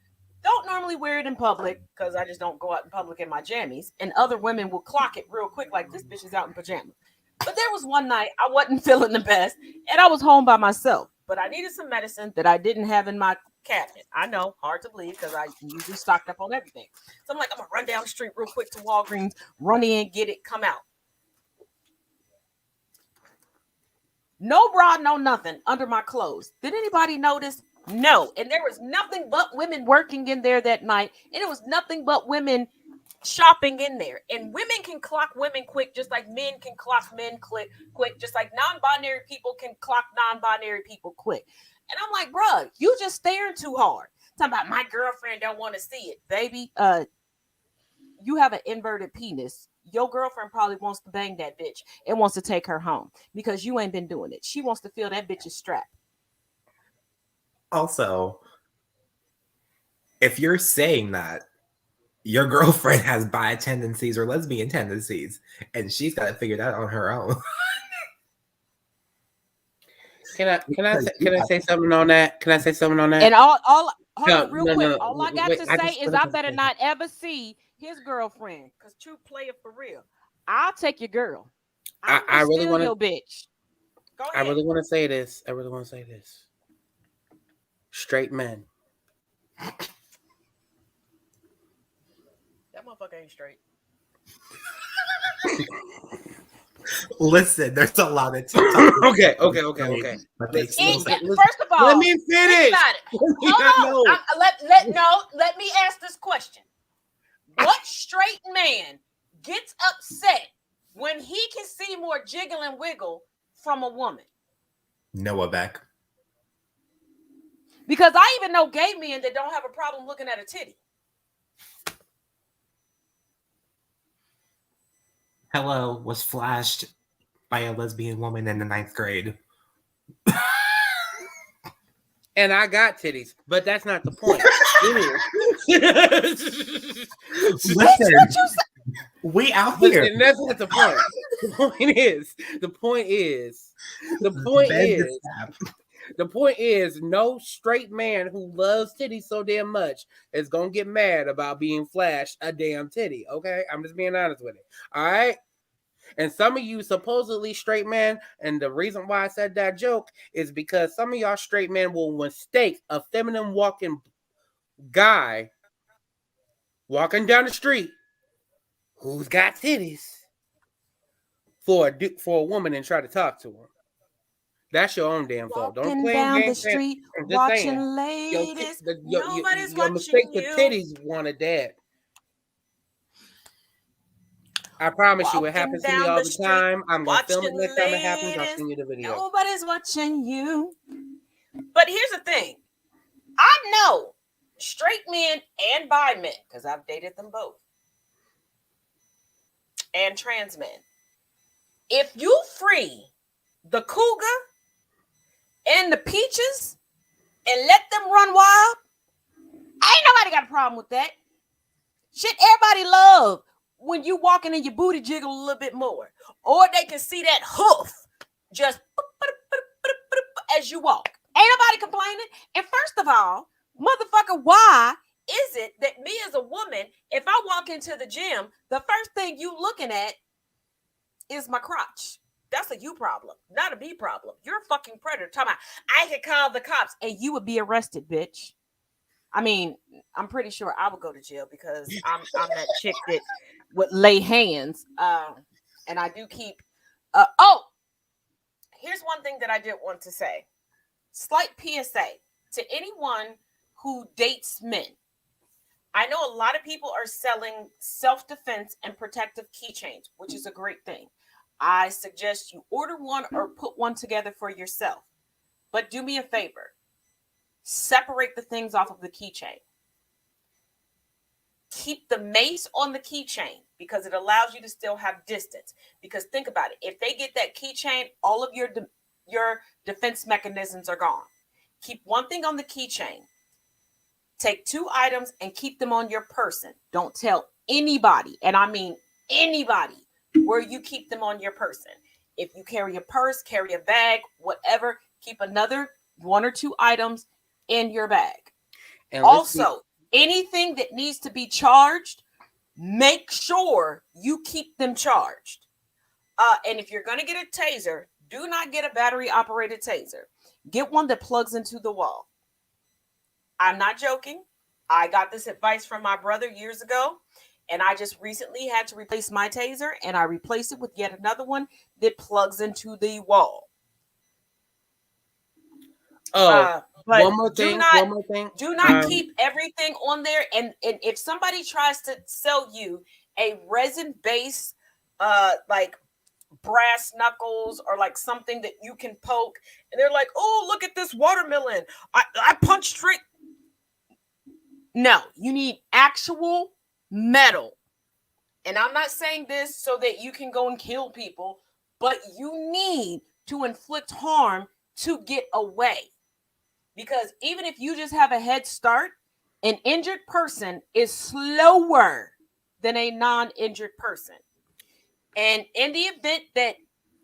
don't normally wear it in public because I just don't go out in public in my jammies, and other women will clock it real quick, like, this bitch is out in pajamas. But there was one night I wasn't feeling the best, and I was home by myself, but I needed some medicine that I didn't have in my cabinet. I know, hard to believe, because I usually stocked up on everything. So I'm like, I'm gonna run down the street real quick to Walgreens, run in, get it, come out. No bra, no nothing under my clothes. Did anybody notice? No. And there was nothing but women working in there that night, and it was nothing but women shopping in there. And women can clock women quick, just like men can clock men quick, just like non-binary people can clock non-binary people quick. And I'm like, bruh, you just staring too hard. Talking about my girlfriend don't want to see it. Baby, you have an inverted penis. Your girlfriend probably wants to bang that bitch and wants to take her home, because you ain't been doing it. She wants to feel that bitch's strap. Also, if you're saying that your girlfriend has bi tendencies or lesbian tendencies, and she's got to figure that on her own. Can I say something on that? Can I say something on that? And all hold No, on, real no, quick. no. All I got Wait, to I say just is wanted I to better say- not ever see his girlfriend, because true player for real. I'll take your girl. I really steal want your to. bitch. Go ahead. I really want to say this. Straight men. That motherfucker ain't straight. Listen, there's a lot of TikTok. Okay. But they still First of all, Let me think finish. about it. Hold on. Let me ask this question. What straight man gets upset when he can see more jiggle and wiggle from a woman? Noah Beck. Because I even know gay men that don't have a problem looking at a titty. Hello was flashed by a lesbian woman in the 9th grade. And I got titties, but that's not the point. Listen, we out here. Listen, that's not the point. The point is, no straight man who loves titties so damn much is gonna get mad about being flashed a damn titty. Okay, I'm just being honest with it. All right. And some of you supposedly straight men, and the reason why I said that joke is because some of y'all straight men will mistake a feminine walking guy walking down the street who's got titties for a woman and try to talk to him. That's your own damn fault. Don't play down games. the street, I'm just watching saying. ladies. Nobody's Your watching mistake, the you. titties wanted that. I promise you, it happens to me all the time. I'm going to film it next time it happens. I'll send you the video. Nobody's watching you. But here's the thing. I know straight men and bi men, because I've dated them both, and trans men. If you free the cougar and the peaches and let them run wild, ain't nobody got a problem with that. Shit, everybody love when you walking and your booty jiggle a little bit more, or they can see that hoof just as you walk. Ain't nobody complaining. And first of all, motherfucker, why is it that me as a woman, if I walk into the gym, the first thing you looking at is my crotch? That's a you problem, not a me problem. You're a fucking predator. Talking about, I could call the cops and you would be arrested, bitch. I mean, I'm pretty sure I would go to jail because I'm that chick that would lay hands. And I do keep. Here's one thing that I did want to say. Slight PSA to anyone who dates men. I know a lot of people are selling self-defense and protective keychains, which is a great thing. I suggest you order one or put one together for yourself. But do me a favor. Separate the things off of the keychain. Keep the mace on the keychain because it allows you to still have distance. Because think about it. If they get that keychain, all of your defense mechanisms are gone. Keep one thing on the keychain. Take 2 items and keep them on your person. Don't tell anybody, and I mean anybody, where you keep them on your person. If you carry a purse, carry a bag, whatever, keep another 1 or 2 items in your bag. And also, anything that needs to be charged, make sure you keep them charged. And if you're going to get a taser, do not get a battery-operated taser. Get one that plugs into the wall. I'm not joking. I got this advice from my brother years ago, and I just recently had to replace my taser, and I replaced it with yet another one that plugs into the wall. But one more thing. Do not keep everything on there. And if somebody tries to sell you a resin-based, like brass knuckles or like something that you can poke, and they're like, "Oh, look at this watermelon! I punched straight." No, you need actual metal. And I'm not saying this so that you can go and kill people, but you need to inflict harm to get away. Because even if you just have a head start, an injured person is slower than a non-injured person. And in the event that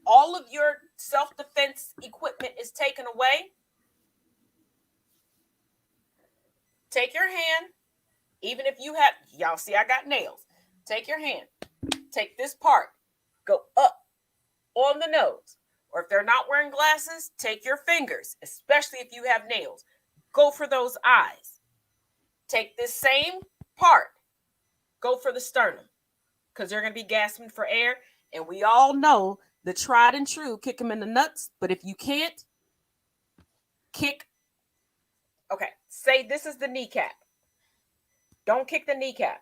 all of your self-defense equipment is taken away, take your hand, even if you have, y'all see I got nails, take your hand, take this part, go up on the nose. Or if they're not wearing glasses, take your fingers, especially if you have nails. Go for those eyes. Take this same part, go for the sternum, because they're going to be gasping for air. And we all know the tried and true, kick them in the nuts. But if you can't, kick. Okay, say this is the kneecap. Don't kick the kneecap.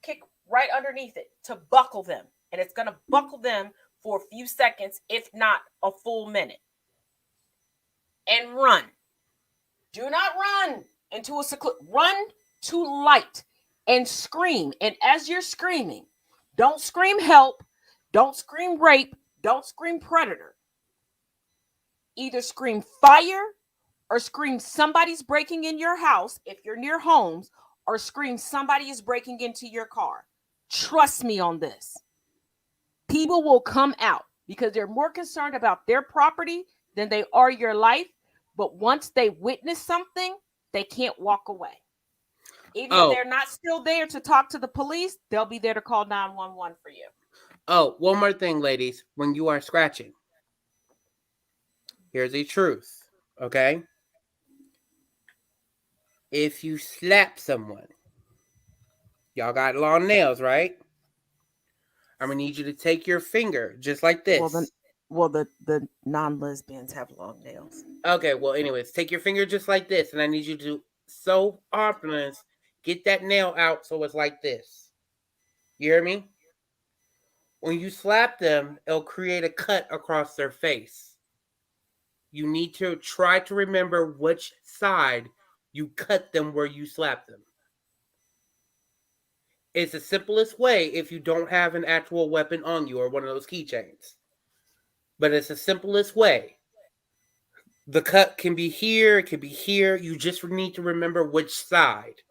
Kick right underneath it to buckle them. And it's going to buckle them for a few seconds, if not a full minute. And run. Do not run into a run to light and scream. And as you're screaming, don't scream help, don't scream rape, don't scream predator. Either scream fire or scream somebody's breaking in your house if you're near homes, or scream somebody is breaking into your car. Trust me on this. People will come out because they're more concerned about their property than they are your life. But once they witness something, they can't walk away. Even if they're not still there to talk to the police, they'll be there to call 911 for you. Oh, one more thing, ladies. When you are scratching, here's the truth, okay? If you slap someone, y'all got long nails, right? I'm gonna need you to take your finger just like this. The non-lesbians have long nails. Okay, well, anyways, take your finger just like this, and I need you to so opulence get that nail out so it's like this. You hear me? When you slap them, it'll create a cut across their face. You need to try to remember which side you cut them where you slap them. It's the simplest way if you don't have an actual weapon on you or one of those keychains. But it's the simplest way. The cut can be here, it can be here. You just need to remember which side.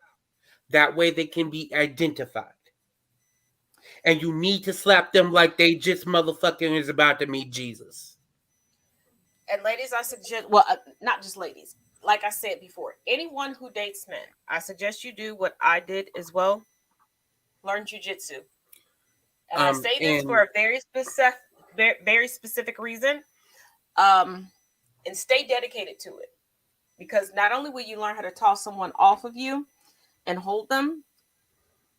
That way they can be identified. And you need to slap them like they just motherfucking is about to meet Jesus. And ladies, I suggest, not just ladies. Like I said before, anyone who dates men, I suggest you do what I did as well. Learn jujitsu. And I say this for a very specific reason. And stay dedicated to it. Because not only will you learn how to toss someone off of you and hold them,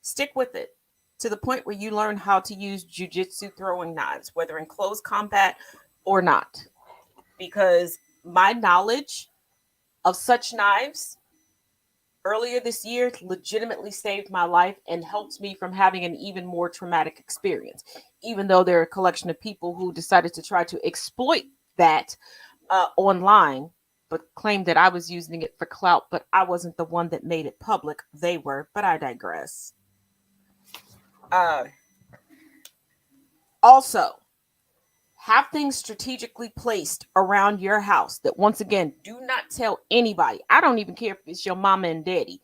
stick with it to the point where you learn how to use jujitsu throwing knives, whether in close combat or not. Because my knowledge of such knives earlier this year legitimately saved my life and helped me from having an even more traumatic experience, even though there are a collection of people who decided to try to exploit that online, but claimed that I was using it for clout, but I wasn't the one that made it public. They were, but I digress. Also, have things strategically placed around your house that, once again, do not tell anybody. I don't even care if it's your mama and daddy.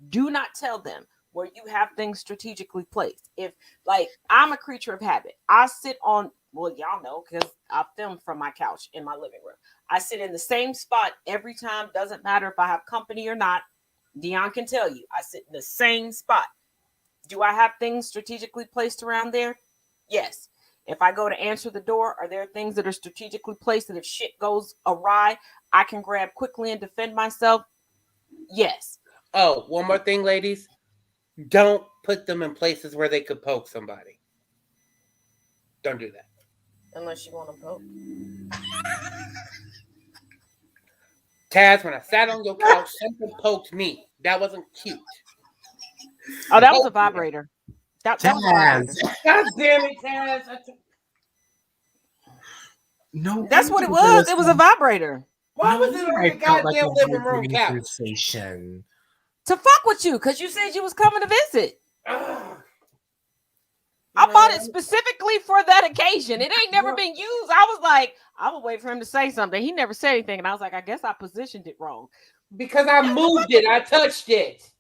Do not tell them where you have things strategically placed. If, like, I'm a creature of habit. I sit on, well, y'all know, because I film from my couch in my living room. I sit in the same spot every time. Doesn't matter if I have company or not. Dion can tell you, I sit in the same spot. Do I have things strategically placed around there? Yes. If I go to answer the door, are there things that are strategically placed that if shit goes awry, I can grab quickly and defend myself? Yes. Oh, one more thing, ladies. Don't put them in places where they could poke somebody. Don't do that. Unless you want to poke. Taz, when I sat on your couch, something poked me. That wasn't cute. Oh, that was a vibrator. That was a vibrator. God damn it, Taz. No, That's what it was. It was a vibrator. Why was it on the goddamn living room couch? Station. To fuck with you, because you said you was coming to visit. I bought it specifically for that occasion. It ain't never been used. I was like, I would wait for him to say something. He never said anything. And I was like, I guess I positioned it wrong. Because I moved it. I touched it.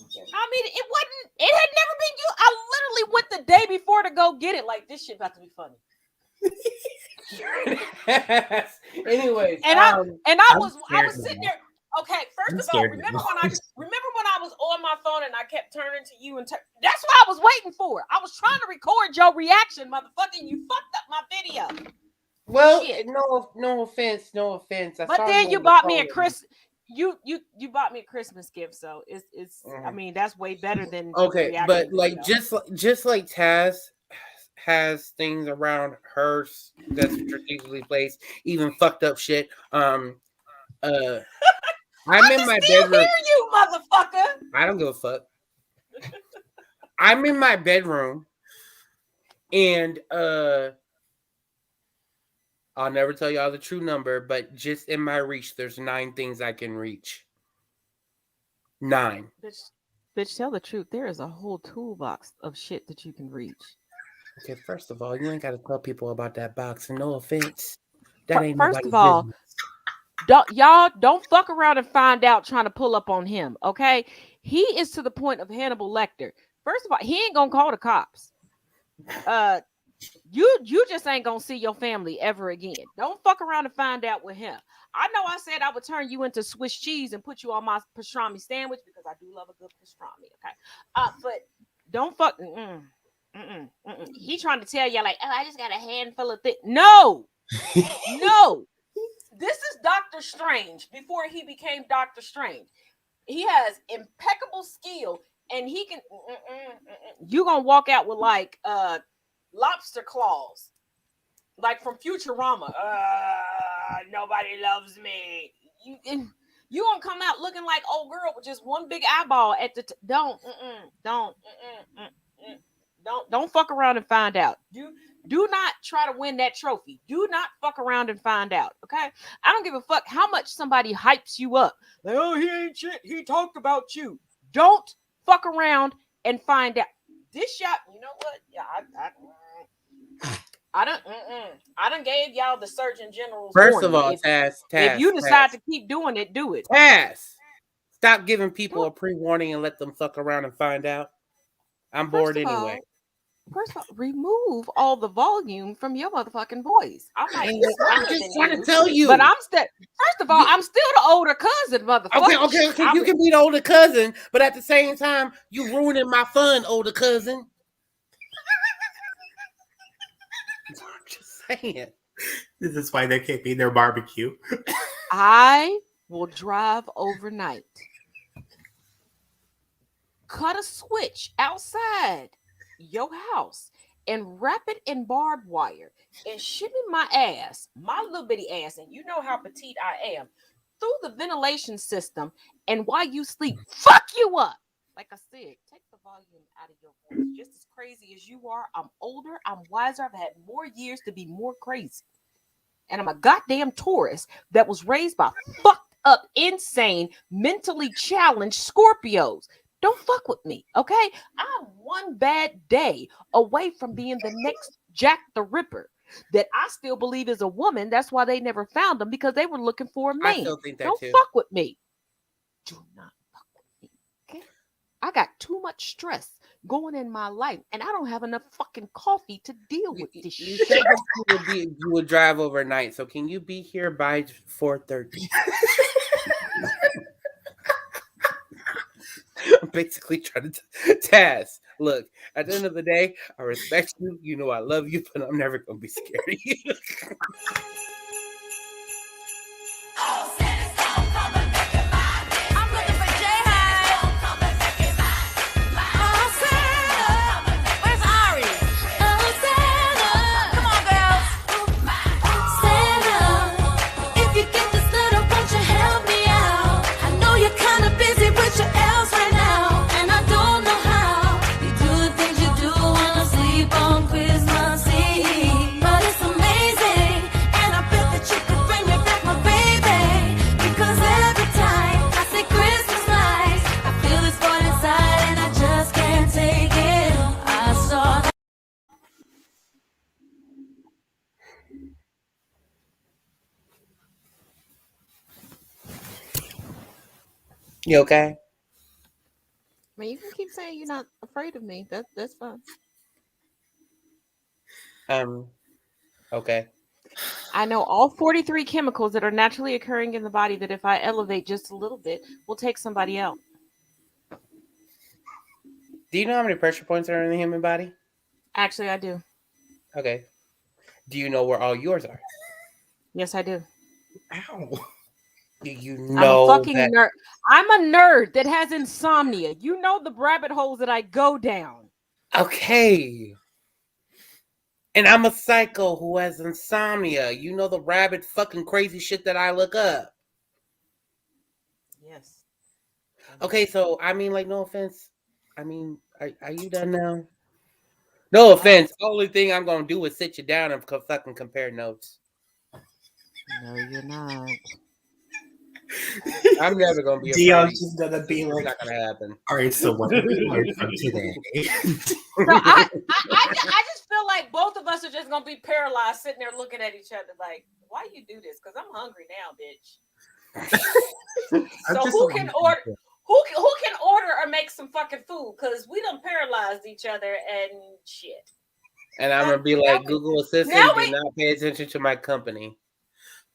I mean, it had never been used. I literally went the day before to go get it. Like, this shit about to be funny. Anyways, I was sitting there. Okay, first of all, remember when I was on my phone and I kept turning to you and that's what I was waiting for. I was trying to record your reaction, motherfucker. You fucked up my video. Well, no offense. But then you bought me a You bought me a Christmas gift, so it's I mean, that's way better than okay. But like video. just like Taz, has things around her that's strategically placed, even fucked up shit. I'm in my bedroom. Hear you, motherfucker. I don't give a fuck. I'm in my bedroom, and I'll never tell y'all the true number, but just in my reach, there's 9 things I can reach. 9. Bitch, tell the truth. There is a whole toolbox of shit that you can reach. Okay, first of all, you ain't got to tell people about that box. And no offense, that ain't First nobody's of all, business. don't fuck around and find out trying to pull up on him. Okay, he is to the point of Hannibal Lecter. First of all, he ain't gonna call the cops. You just ain't gonna see your family ever again. Don't fuck around and find out with him. I know I said I would turn you into Swiss cheese and put you on my pastrami sandwich because I do love a good pastrami. Okay, but don't fuck. He trying to tell you like, oh, I just got a handful of things. No, no. This is Doctor Strange before he became Doctor Strange. He has impeccable skill, and he can. You gonna walk out with like lobster claws, like from Futurama. Nobody loves me. You gonna come out looking like old girl with just one big eyeball at the. Don't fuck around and find out. Do not try to win that trophy. Do not fuck around and find out. Okay, I don't give a fuck how much somebody hypes you up. Like, oh, he ain't shit. He talked about you. Don't fuck around and find out. This shot, you know what? Yeah, I done gave y'all the Surgeon General's First warning. of all, if you decide to keep doing it, do it. Taz, stop giving people a pre-warning and let them fuck around and find out. I'm bored anyway. First of all, remove all the volume from your motherfucking voice. I'm like, I'm just trying to tell you. But I'm still. First of all, I'm still the older cousin, motherfucker. Okay. You can be the older cousin, but at the same time, you ruining my fun, older cousin. I'm just saying. This is why they can't be in their barbecue. I will drive overnight, cut a switch outside your house, and wrap it in barbed wire and shimmy my ass, my little bitty ass, and you know how petite I am, through the ventilation system, and while you sleep, fuck you up. Like I said, take the volume out of your voice. Just as crazy as you are, I'm older, I'm wiser, I've had more years to be more crazy. And I'm a goddamn Taurus that was raised by fucked up, insane, mentally challenged Scorpios. Don't fuck with me, okay? I'm one bad day away from being the next Jack the Ripper that I still believe is a woman. That's why they never found him, because they were looking for a man. I still think that Don't too. fuck with me. Do not fuck with me, okay? I got too much stress going in my life, and I don't have enough fucking coffee to deal with this shit. Said that you would drive overnight, so can you be here by 4:30? I'm basically trying to Taz. Look, at the end of the day, I respect you. You know I love you, but I'm never gonna be scared of you. You okay? I mean, you can keep saying you're not afraid of me. That's fine. Okay. I know all 43 chemicals that are naturally occurring in the body that if I elevate just a little bit, will take somebody out. Do you know how many pressure points are in the human body? Actually, I do. Okay. Do you know where all yours are? Yes, I do. Ow. Do you know I'm a fucking nerd. I'm a nerd that has insomnia. You know the rabbit holes that I go down. Okay. And I'm a psycho who has insomnia. You know the rabid fucking crazy shit that I look up. Yes. Okay, so I mean, like, no offense. I mean, are you done now? No offense. The only thing I'm gonna do is sit you down and fucking compare notes. No, you're not. I'm never gonna be afraid. Dion's just gonna be It's like, not gonna happen. all right, so what have we learned from today? So I just feel like both of us are just gonna be paralyzed, sitting there looking at each other like, why you do this? Because I'm hungry now, bitch. So who can order? Who can order or make some fucking food? Because we done paralyzed each other and shit. And I'm gonna be like, Google Assistant, do not pay attention to my company.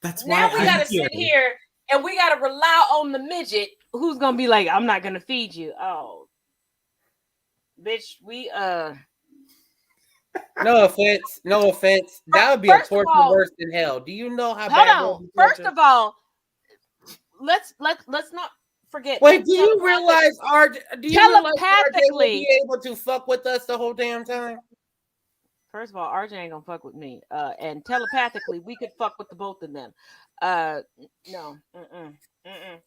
That's now why we gotta sit here and we gotta rely on the midget who's gonna be like, I'm not gonna feed you. Oh, bitch, we No offense, no offense. That would be a torture worse than hell. Do you know how bad? Hold on. First of all, let's not forget. Wait, do you realize RJ will be able to fuck with us the whole damn time? First of all, RJ ain't gonna fuck with me. And telepathically, we could fuck with the both of them. No,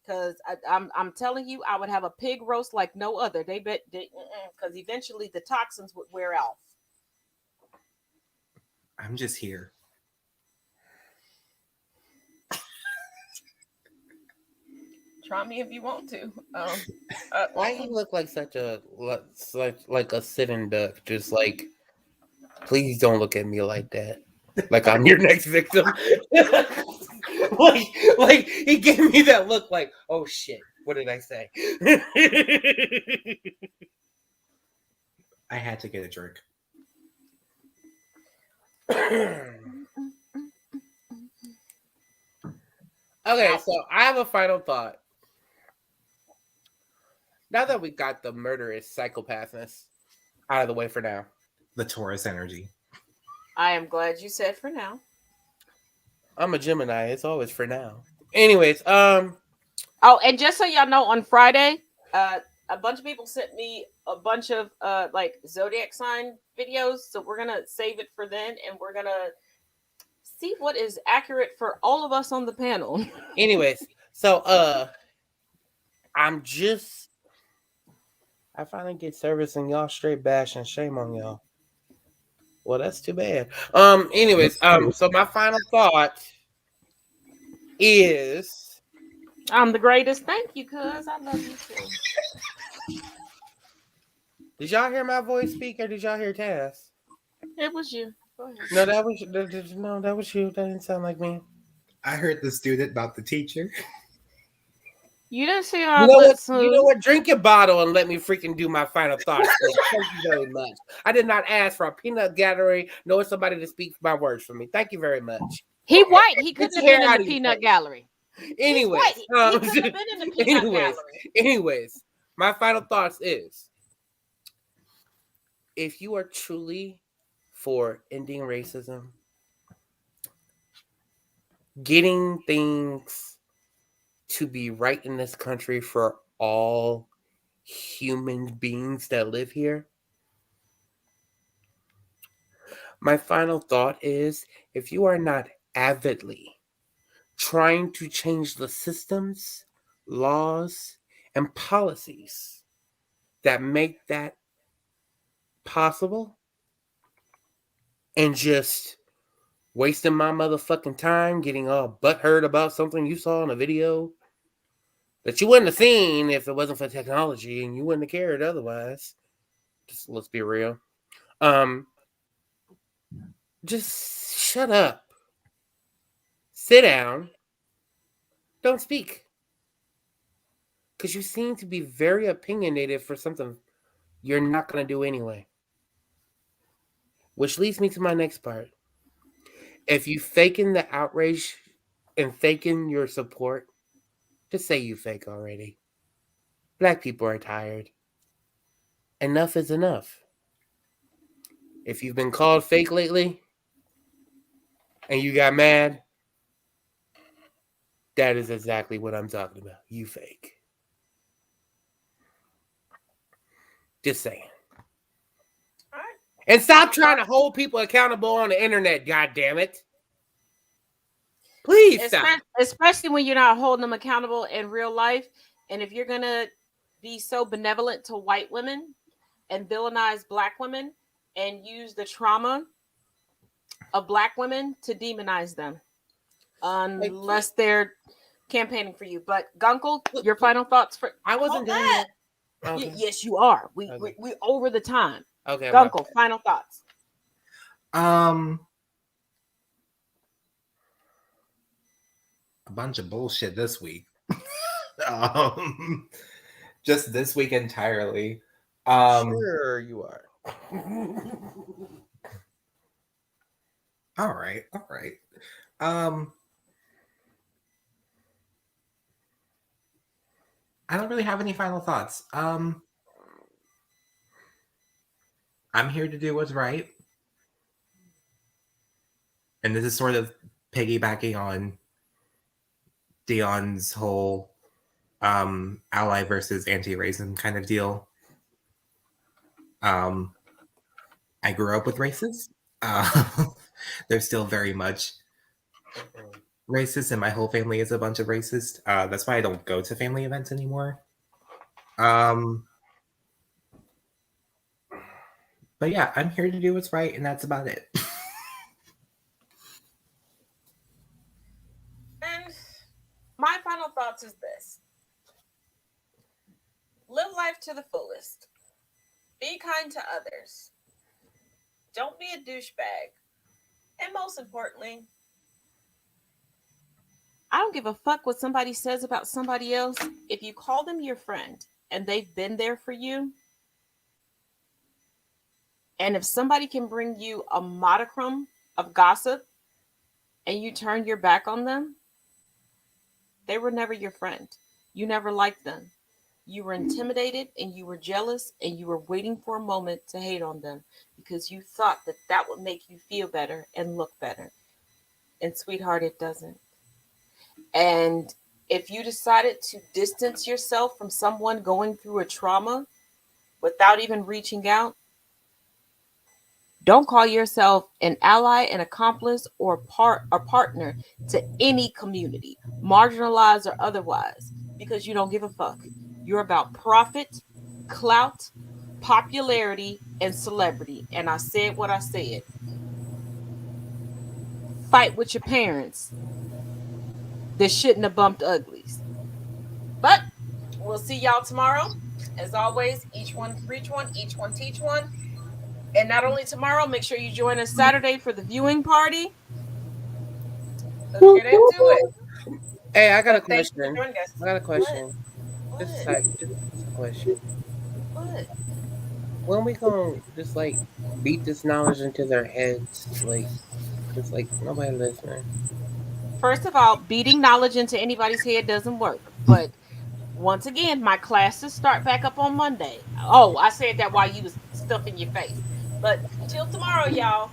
because I'm telling you, I would have a pig roast like no other. Because eventually the toxins would wear off. I'm just here. Try me if you want to. Why you look like such a like a sitting duck? Just like, please don't look at me like that. Like I'm your next victim. like he gave me that look. Like, oh shit, what did I say? I had to get a drink. Okay, so I have a final thought. Now that we got the murderous psychopathness out of the way for now, the Taurus energy. I am glad you said for now. I'm a Gemini. It's always for now. Anyways, Oh, and just so y'all know, on Friday, a bunch of people sent me a bunch of like zodiac sign videos, so we're gonna save it for then, and we're gonna see what is accurate for all of us on the panel. Anyways, so I finally get service and y'all straight bashing. Shame on y'all. Well, that's too bad. Anyways, so my final thought is I'm the greatest. Thank you, cuz I love you too. Did y'all hear my voice speak or did y'all hear Taz? It was you. Go ahead. No, that was you. That didn't sound like me. I heard the student, not the teacher. You didn't see You know what? Drink your bottle and let me freaking do my final thoughts. Thank you very much. I did not ask for a peanut gallery nor somebody to speak my words for me. Thank you very much. He white. He couldn't have been in the peanut gallery. Anyways, he couldn't have been in the peanut gallery. Anyways, my final thoughts is, if you are truly for ending racism, getting things to be right in this country for all human beings that live here, my final thought is, if you are not avidly trying to change the systems, laws, and policies that make that possible, and just wasting my motherfucking time getting all butthurt about something you saw in a video that you wouldn't have seen if it wasn't for technology, and you wouldn't have cared otherwise. Just let's be real. Just shut up. Sit down. Don't speak. Because you seem to be very opinionated for something you're not going to do anyway. Which leads me to my next part. If you faking the outrage and faking your support, just say you fake already. Black people are tired. Enough is enough. If you've been called fake lately and you got mad, that is exactly what I'm talking about. You fake. Just saying. All right. And stop trying to hold people accountable on the internet, God damn it. Please stop. Especially when you're not holding them accountable in real life. And if you're gonna be so benevolent to white women and villainize black women and use the trauma of black women to demonize them, unless they're campaigning for you. But Gunkel, your final thoughts for I wasn't done yet. Okay. Yes, you are. We over the time. Okay. Gunkel, final thoughts. A bunch of bullshit this week. Just this week entirely. Sure you are. All right. I don't really have any final thoughts. I'm here to do what's right. And this is sort of piggybacking on Dion's whole ally versus anti-racism kind of deal. I grew up with racists. They're still very much racist, and my whole family is a bunch of racists. That's why I don't go to family events anymore. But yeah, I'm here to do what's right, and that's about it. And my final thoughts is this: live life to the fullest. Be kind to others. Don't be a douchebag. And most importantly, I don't give a fuck what somebody says about somebody else. If you call them your friend and they've been there for you, and if somebody can bring you a modicum of gossip and you turn your back on them, they were never your friend. You never liked them. You were intimidated and you were jealous and you were waiting for a moment to hate on them because you thought that that would make you feel better and look better. And sweetheart, it doesn't. And if you decided to distance yourself from someone going through a trauma without even reaching out, don't call yourself an ally, an accomplice, or partner to any community, marginalized or otherwise, because you don't give a fuck. You're about profit, clout, popularity, and celebrity. And I said what I said. Fight with your parents that shouldn't have bumped uglies. but we'll see y'all tomorrow. As always, each one preach one, each one teach one. And not only tomorrow, make sure you join us Saturday for the viewing party. Let's get into it. Hey, I got a Thanks for question. joining us. I got a question. What? Just a question. What? When we gonna just like beat this knowledge into their heads, like, cause like nobody listening. First of all, beating knowledge into anybody's head doesn't work. But once again, my classes start back up on Monday. Oh, I said that while you was stuffing your face. But till tomorrow, y'all.